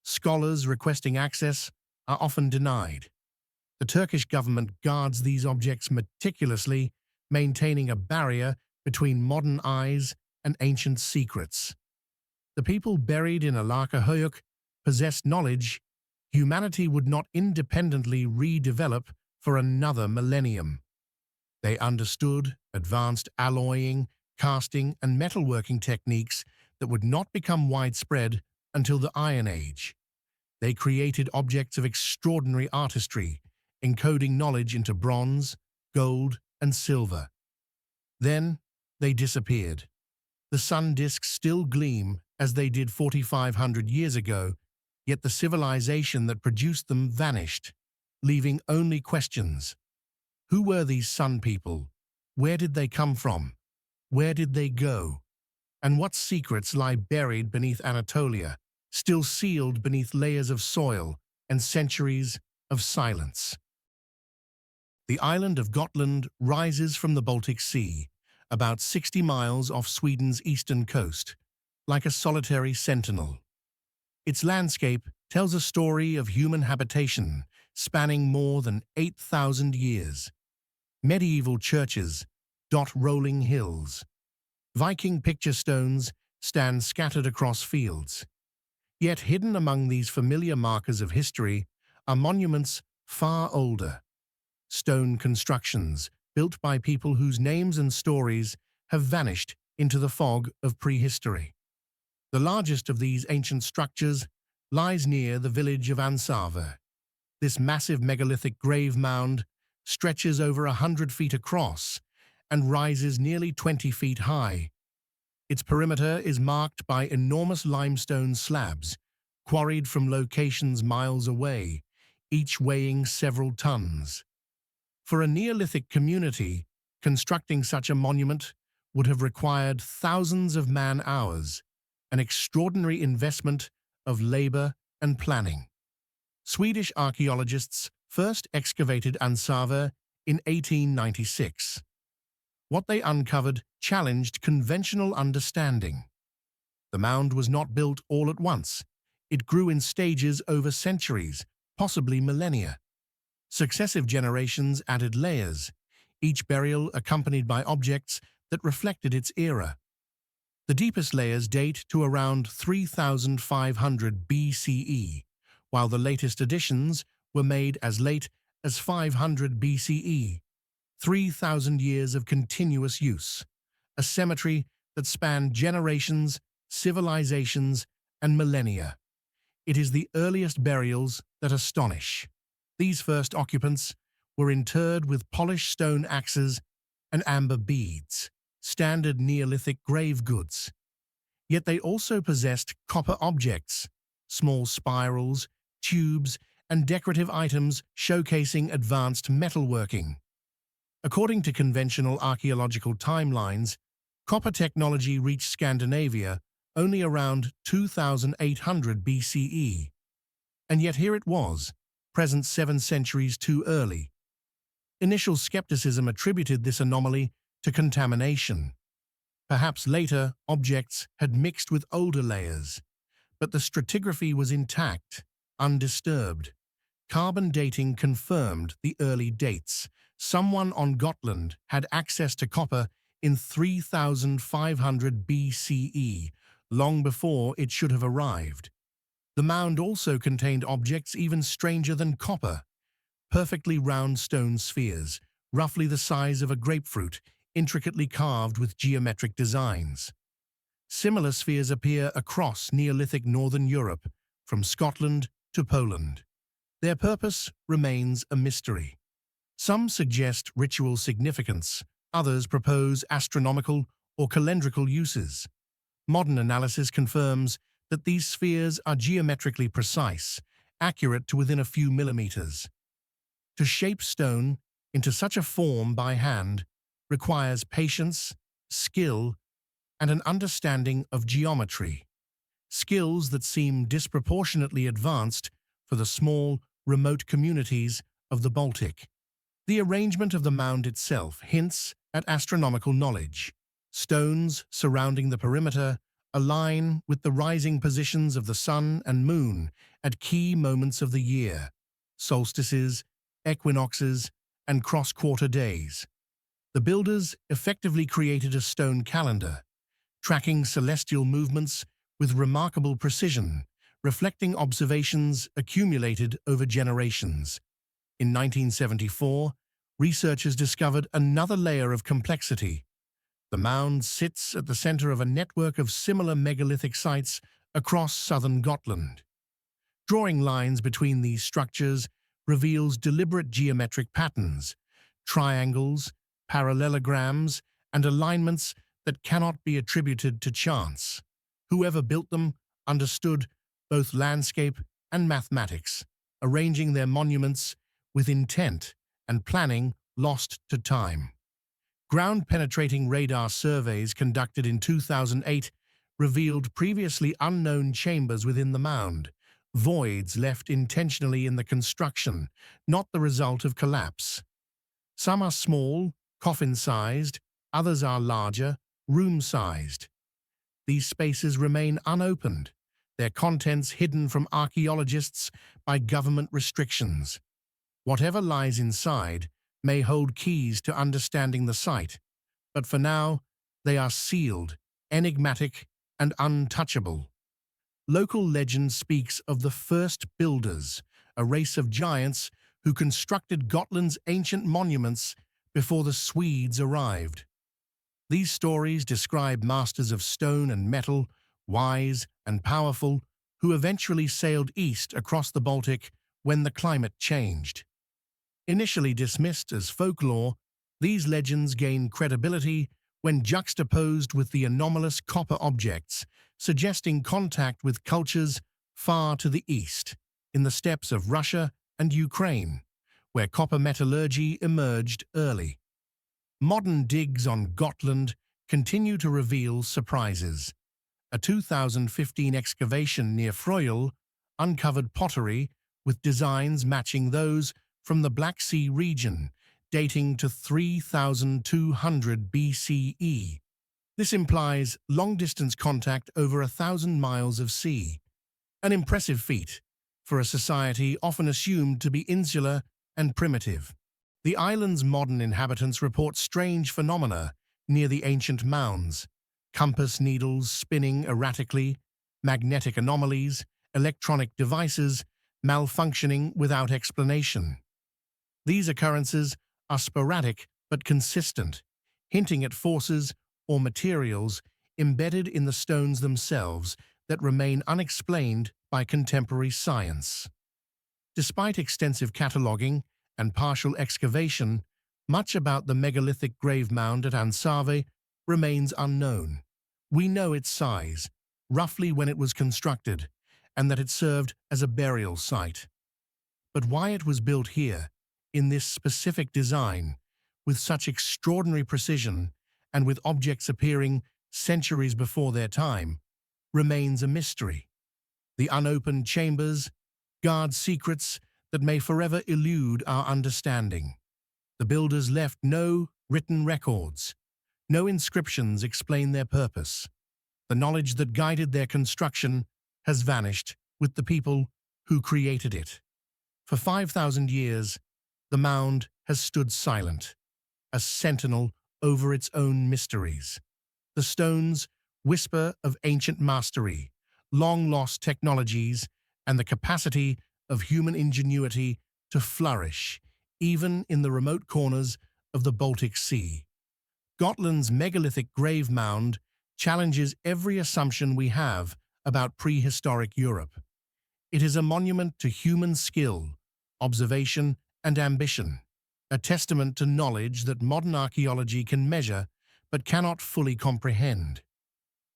Scholars requesting access are often denied. The Turkish government guards these objects meticulously, maintaining a barrier between modern eyes and ancient secrets. The people buried in Alaca Höyük possessed knowledge humanity would not independently redevelop for another millennium. They understood advanced alloying, casting, and metalworking techniques that would not become widespread until the Iron Age. They created objects of extraordinary artistry, encoding knowledge into bronze, gold, and silver. Then they disappeared. The sun disks still gleam as they did 4,500 years ago, yet the civilization that produced them vanished, leaving only questions. Who were these sun people? Where did they come from? Where did they go? And what secrets lie buried beneath Anatolia, still sealed beneath layers of soil and centuries of silence? The island of Gotland rises from the Baltic Sea, about 60 miles off Sweden's eastern coast, like a solitary sentinel. Its landscape tells a story of human habitation spanning more than 8,000 years. Medieval churches dot rolling hills. Viking picture stones stand scattered across fields. Yet hidden among these familiar markers of history are monuments far older. Stone constructions built by people whose names and stories have vanished into the fog of prehistory. The largest of these ancient structures lies near the village of Ansava. This massive megalithic grave mound stretches over 100 feet across and rises nearly 20 feet high. Its perimeter is marked by enormous limestone slabs, quarried from locations miles away, each weighing several tons. For a Neolithic community, constructing such a monument would have required thousands of man-hours, an extraordinary investment of labor and planning. Swedish archaeologists first excavated Ansava in 1896. What they uncovered challenged conventional understanding. The mound was not built all at once. It grew in stages over centuries, possibly millennia. Successive generations added layers, each burial accompanied by objects that reflected its era. The deepest layers date to around 3,500 BCE, while the latest additions were made as late as 500 BCE, 3,000 years of continuous use, a cemetery that spanned generations, civilizations, and millennia. It is the earliest burials that astonish. These first occupants were interred with polished stone axes and amber beads, standard Neolithic grave goods. Yet they also possessed copper objects, small spirals, tubes, and decorative items showcasing advanced metalworking. According to conventional archaeological timelines, copper technology reached Scandinavia only around 2800 BCE. And yet here it was, present 7 centuries too early. Initial skepticism attributed this anomaly to contamination. Perhaps later, objects had mixed with older layers, but the stratigraphy was intact, undisturbed. Carbon dating confirmed the early dates. Someone on Gotland had access to copper in 3500 BCE, long before it should have arrived. The mound also contained objects even stranger than copper, perfectly round stone spheres, roughly the size of a grapefruit, intricately carved with geometric designs. Similar spheres appear across Neolithic northern Europe, from Scotland to Poland. Their purpose remains a mystery. Some suggest ritual significance, others propose astronomical or calendrical uses. Modern analysis confirms that these spheres are geometrically precise, accurate to within a few millimeters. To shape stone into such a form by hand requires patience, skill, and an understanding of geometry, skills that seem disproportionately advanced for the small, remote communities of the Baltic. The arrangement of the mound itself hints at astronomical knowledge. Stones surrounding the perimeter align with the rising positions of the sun and moon at key moments of the year, solstices, equinoxes, and cross-quarter days. The builders effectively created a stone calendar, tracking celestial movements with remarkable precision, reflecting observations accumulated over generations. In 1974, researchers discovered another layer of complexity. The mound sits at the center of a network of similar megalithic sites across southern Gotland. Drawing lines between these structures reveals deliberate geometric patterns, triangles, parallelograms, and alignments that cannot be attributed to chance. Whoever built them understood both landscape and mathematics, arranging their monuments with intent and planning lost to time. Ground-penetrating radar surveys conducted in 2008 revealed previously unknown chambers within the mound, voids left intentionally in the construction, not the result of collapse. Some are small, coffin-sized, others are larger, room-sized. These spaces remain unopened, their contents hidden from archaeologists by government restrictions. Whatever lies inside may hold keys to understanding the site, but for now, they are sealed, enigmatic, and untouchable. Local legend speaks of the first builders, a race of giants who constructed Gotland's ancient monuments before the Swedes arrived. These stories describe masters of stone and metal, wise and powerful, who eventually sailed east across the Baltic when the climate changed. Initially dismissed as folklore, these legends gain credibility when juxtaposed with the anomalous copper objects, suggesting contact with cultures far to the east, in the steppes of Russia and Ukraine, where copper metallurgy emerged early. Modern digs on Gotland continue to reveal surprises. A 2015 excavation near Freuel uncovered pottery with designs matching those from the Black Sea region, dating to 3200 BCE. This implies long-distance contact over 1,000 miles of sea, an impressive feat for a society often assumed to be insular and primitive. The island's modern inhabitants report strange phenomena near the ancient mounds: compass needles spinning erratically, magnetic anomalies, electronic devices malfunctioning without explanation. These occurrences are sporadic but consistent, hinting at forces or materials embedded in the stones themselves that remain unexplained by contemporary science. Despite extensive cataloguing and partial excavation, much about the megalithic grave mound at Ansave remains unknown. We know its size, roughly when it was constructed, and that it served as a burial site. But why it was built here, in this specific design, with such extraordinary precision and with objects appearing centuries before their time, remains a mystery. The unopened chambers guard secrets that may forever elude our understanding. The builders left no written records. No inscriptions explain their purpose. The knowledge that guided their construction has vanished with the people who created it. For 5,000 years, the mound has stood silent, a sentinel over its own mysteries. The stones whisper of ancient mastery, long-lost technologies, and the capacity of human ingenuity to flourish, even in the remote corners of the Baltic Sea. Gotland's megalithic grave mound challenges every assumption we have about prehistoric Europe. It is a monument to human skill, observation, and ambition, a testament to knowledge that modern archaeology can measure but cannot fully comprehend.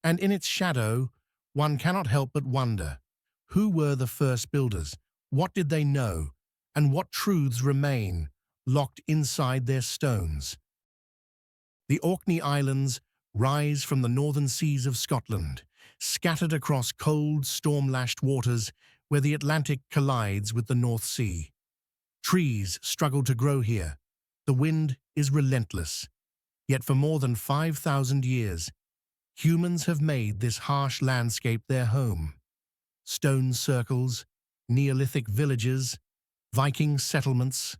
And in its shadow, one cannot help but wonder, who were the first builders? What did they know? And what truths remain locked inside their stones? The Orkney Islands rise from the northern seas of Scotland, scattered across cold, storm-lashed waters where the Atlantic collides with the North Sea. Trees struggle to grow here. The wind is relentless. Yet for more than 5,000 years, humans have made this harsh landscape their home. Stone circles, Neolithic villages, Viking settlements.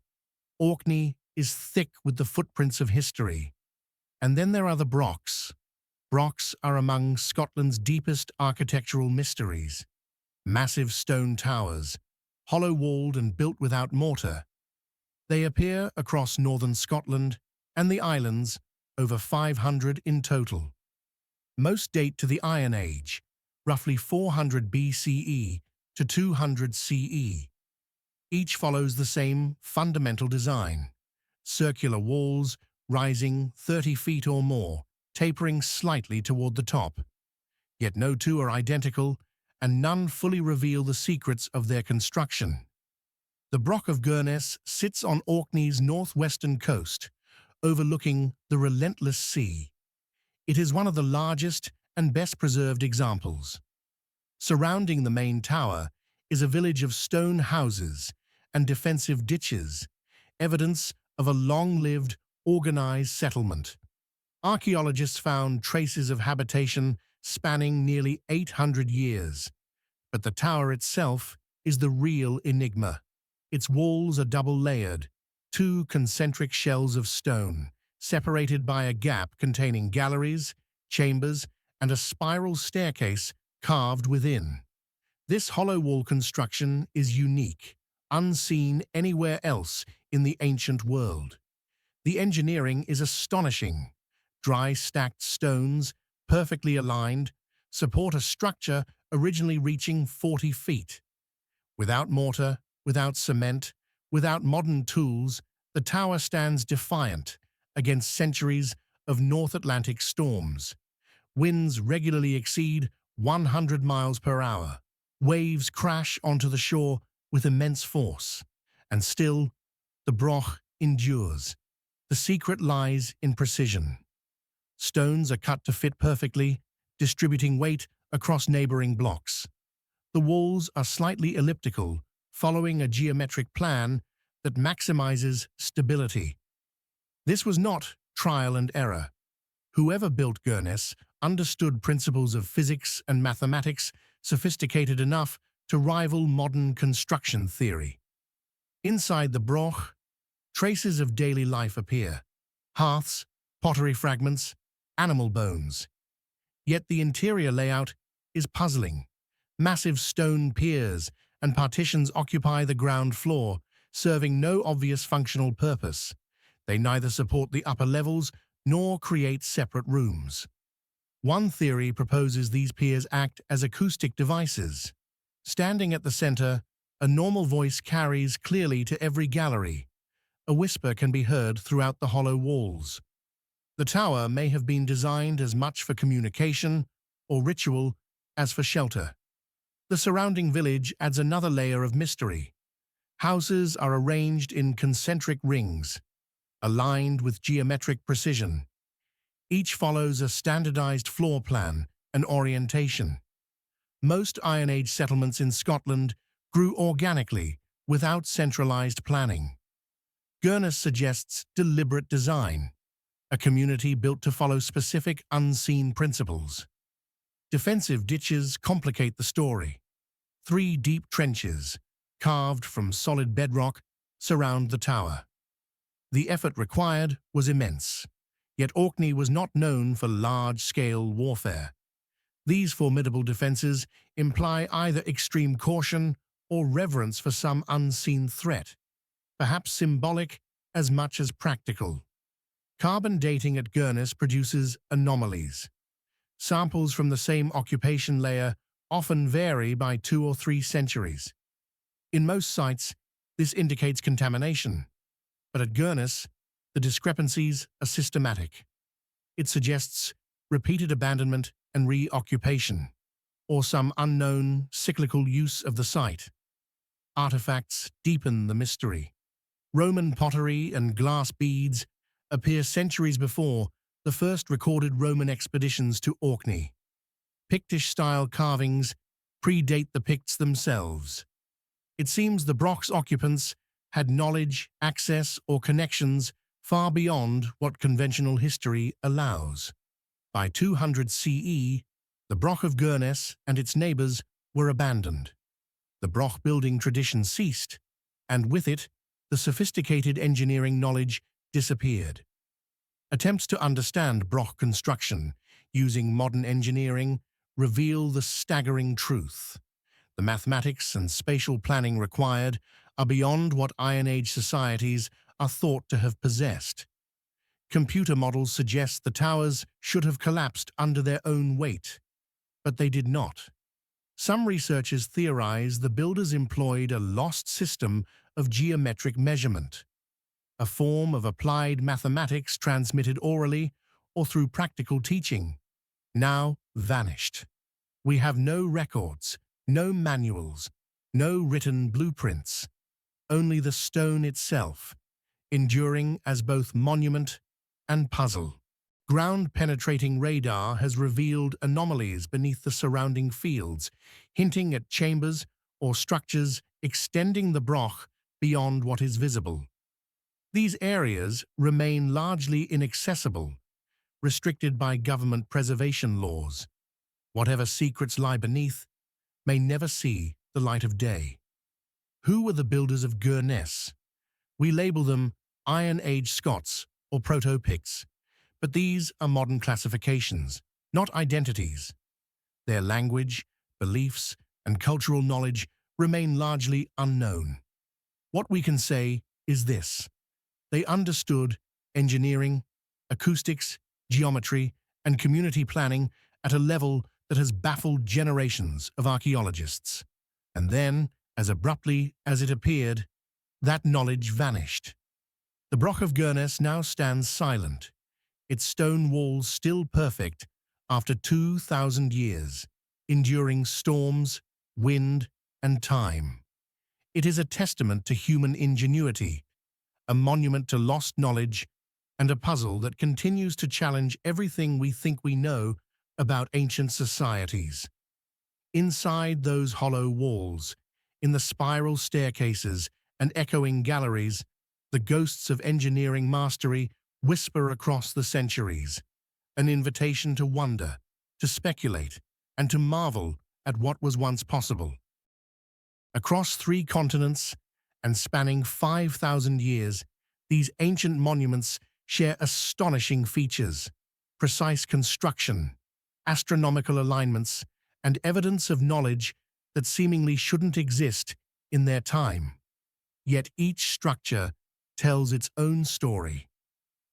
Orkney is thick with the footprints of history. And then there are the Brochs. Brochs are among Scotland's deepest architectural mysteries. Massive stone towers, hollow-walled and built without mortar. They appear across northern Scotland and the islands, over 500 in total. Most date to the Iron Age, roughly 400 BCE to 200 CE. Each follows the same fundamental design: circular walls rising 30 feet or more, tapering slightly toward the top. Yet no two are identical, and none fully reveal the secrets of their construction. The Broch of Gurness sits on Orkney's northwestern coast, overlooking the relentless sea. It is one of the largest and best-preserved examples. Surrounding the main tower is a village of stone houses and defensive ditches, evidence of a long-lived, organized settlement. Archaeologists found traces of habitation spanning nearly 800 years. But the tower itself is the real enigma. Its walls are double-layered, two concentric shells of stone, separated by a gap containing galleries, chambers, and a spiral staircase carved within. This hollow-wall construction is unique, unseen anywhere else in the ancient world. The engineering is astonishing. Dry stacked stones, perfectly aligned, support a structure originally reaching 40 feet. Without mortar, without cement, without modern tools, the tower stands defiant against centuries of North Atlantic storms. Winds regularly exceed 100 miles per hour. Waves crash onto the shore with immense force. And still, the Broch endures. The secret lies in precision. Stones are cut to fit perfectly, distributing weight across neighboring blocks. The walls are slightly elliptical, following a geometric plan that maximizes stability. This was not trial and error. Whoever built Gurness understood principles of physics and mathematics sophisticated enough to rival modern construction theory. Inside the Broch, Traces of daily life appear: hearths, pottery fragments, animal bones. Yet the interior layout is puzzling. Massive stone piers and partitions occupy the ground floor, serving no obvious functional purpose. They neither support the upper levels nor create separate rooms. One theory proposes these piers act as acoustic devices. Standing at the center, a normal voice carries clearly to every gallery. A whisper can be heard throughout the hollow walls. The tower may have been designed as much for communication or ritual as for shelter. The surrounding village adds another layer of mystery. Houses are arranged in concentric rings, aligned with geometric precision. Each follows a standardized floor plan and orientation. Most Iron Age settlements in Scotland grew organically, without centralized planning. Gurness suggests deliberate design, a community built to follow specific unseen principles. Defensive ditches complicate the story. 3 deep trenches, carved from solid bedrock, surround the tower. The effort required was immense, yet Orkney was not known for large-scale warfare. These formidable defenses imply either extreme caution or reverence for some unseen threat, perhaps symbolic as much as practical. Carbon dating at Gurness produces anomalies. Samples from the same occupation layer often vary by 2 or 3 centuries. In most sites, this indicates contamination, but at Gurness, the discrepancies are systematic. It suggests repeated abandonment and reoccupation, or some unknown, cyclical use of the site. Artifacts deepen the mystery. Roman pottery and glass beads appear centuries before the first recorded Roman expeditions to Orkney. Pictish-style carvings predate the Picts themselves. It seems the Broch's occupants had knowledge, access, or connections far beyond what conventional history allows. By 200 CE, the Broch of Gurness and its neighbors were abandoned. The Broch building tradition ceased, and with it, the sophisticated engineering knowledge disappeared. Attempts to understand Broch construction using modern engineering reveal the staggering truth. The mathematics and spatial planning required are beyond what Iron Age societies are thought to have possessed. Computer models suggest the towers should have collapsed under their own weight, but they did not. Some researchers theorize the builders employed a lost system of geometric measurement, a form of applied mathematics transmitted orally or through practical teaching, now vanished. We have no records, no manuals, no written blueprints, only the stone itself, enduring as both monument and puzzle. Ground-penetrating radar has revealed anomalies beneath the surrounding fields, hinting at chambers or structures extending the Broch beyond what is visible. These areas remain largely inaccessible, restricted by government preservation laws. Whatever secrets lie beneath may never see the light of day. Who were the builders of Gurness? We label them Iron Age Scots or Proto-Picts, but these are modern classifications, not identities. Their language, beliefs, and cultural knowledge remain largely unknown. What we can say is this: they understood engineering, acoustics, geometry, and community planning at a level that has baffled generations of archaeologists. And then, as abruptly as it appeared, that knowledge vanished. The Broch of Gurness now stands silent, its stone walls still perfect after 2,000 years, enduring storms, wind, and time. It is a testament to human ingenuity, a monument to lost knowledge, and a puzzle that continues to challenge everything we think we know about ancient societies. Inside those hollow walls, in the spiral staircases and echoing galleries, the ghosts of engineering mastery whisper across the centuries, an invitation to wonder, to speculate, and to marvel at what was once possible. Across 3 continents and spanning 5,000 years, These ancient monuments share astonishing features: precise construction, astronomical alignments, and evidence of knowledge that seemingly shouldn't exist in their time. Yet each structure tells its own story,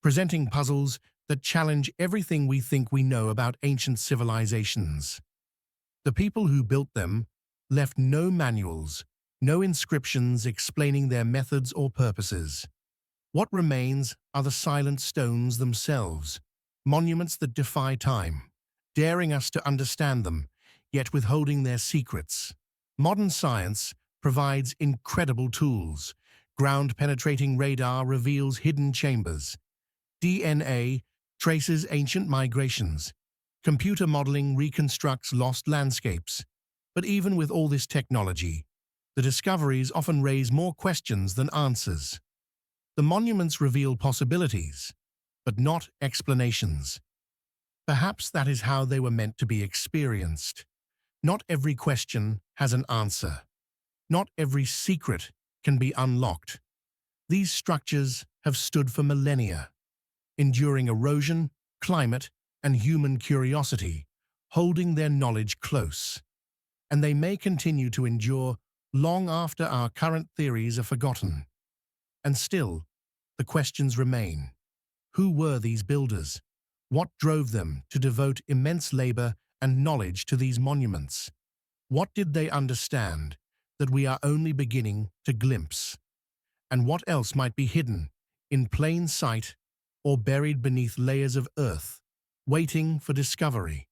presenting puzzles that challenge everything we think we know about ancient civilizations. The people who built them left no manuals, no inscriptions explaining their methods or purposes. What remains are the silent stones themselves, monuments that defy time, daring us to understand them, yet withholding their secrets. Modern science provides incredible tools. Ground-penetrating radar reveals hidden chambers. DNA traces ancient migrations. Computer modeling reconstructs lost landscapes. But even with all this technology, the discoveries often raise more questions than answers. The monuments reveal possibilities, but not explanations. Perhaps that is how they were meant to be experienced. Not every question has an answer. Not every secret can be unlocked. These structures have stood for millennia, enduring erosion, climate, and human curiosity, holding their knowledge close. And they may continue to endure long after our current theories are forgotten. And still, the questions remain. Who were these builders? What drove them to devote immense labor and knowledge to these monuments? What did they understand that we are only beginning to glimpse? And what else might be hidden in plain sight or buried beneath layers of earth, waiting for discovery?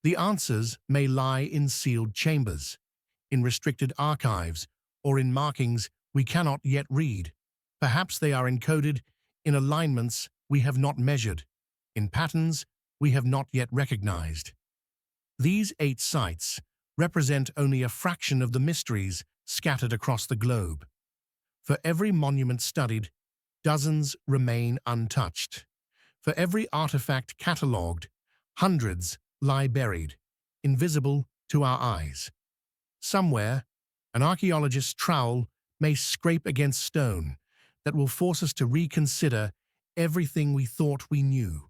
The answers may lie in sealed chambers, in restricted archives, or in markings we cannot yet read. Perhaps they are encoded in alignments we have not measured, in patterns we have not yet recognized. These 8 sites represent only a fraction of the mysteries scattered across the globe. For every monument studied, dozens remain untouched. For every artifact catalogued, hundreds lie buried, invisible to our eyes. Somewhere, an archaeologist's trowel may scrape against stone that will force us to reconsider everything we thought we knew,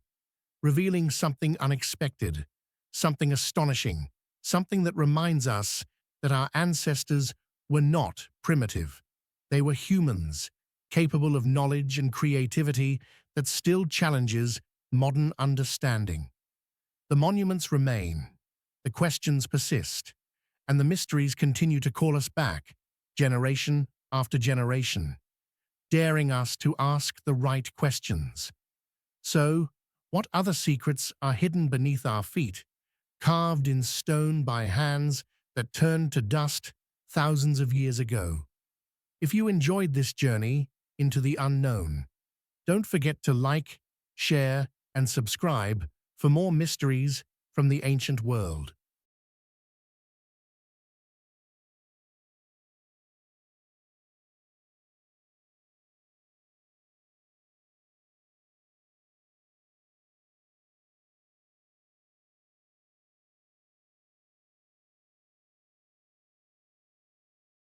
revealing something unexpected, something astonishing, something that reminds us that our ancestors were not primitive. They were humans, capable of knowledge and creativity that still challenges modern understanding. The monuments remain, the questions persist, and the mysteries continue to call us back, generation after generation, daring us to ask the right questions. So, what other secrets are hidden beneath our feet, carved in stone by hands that turned to dust thousands of years ago? If you enjoyed this journey into the unknown, don't forget to like, share, and subscribe for more mysteries from the ancient world.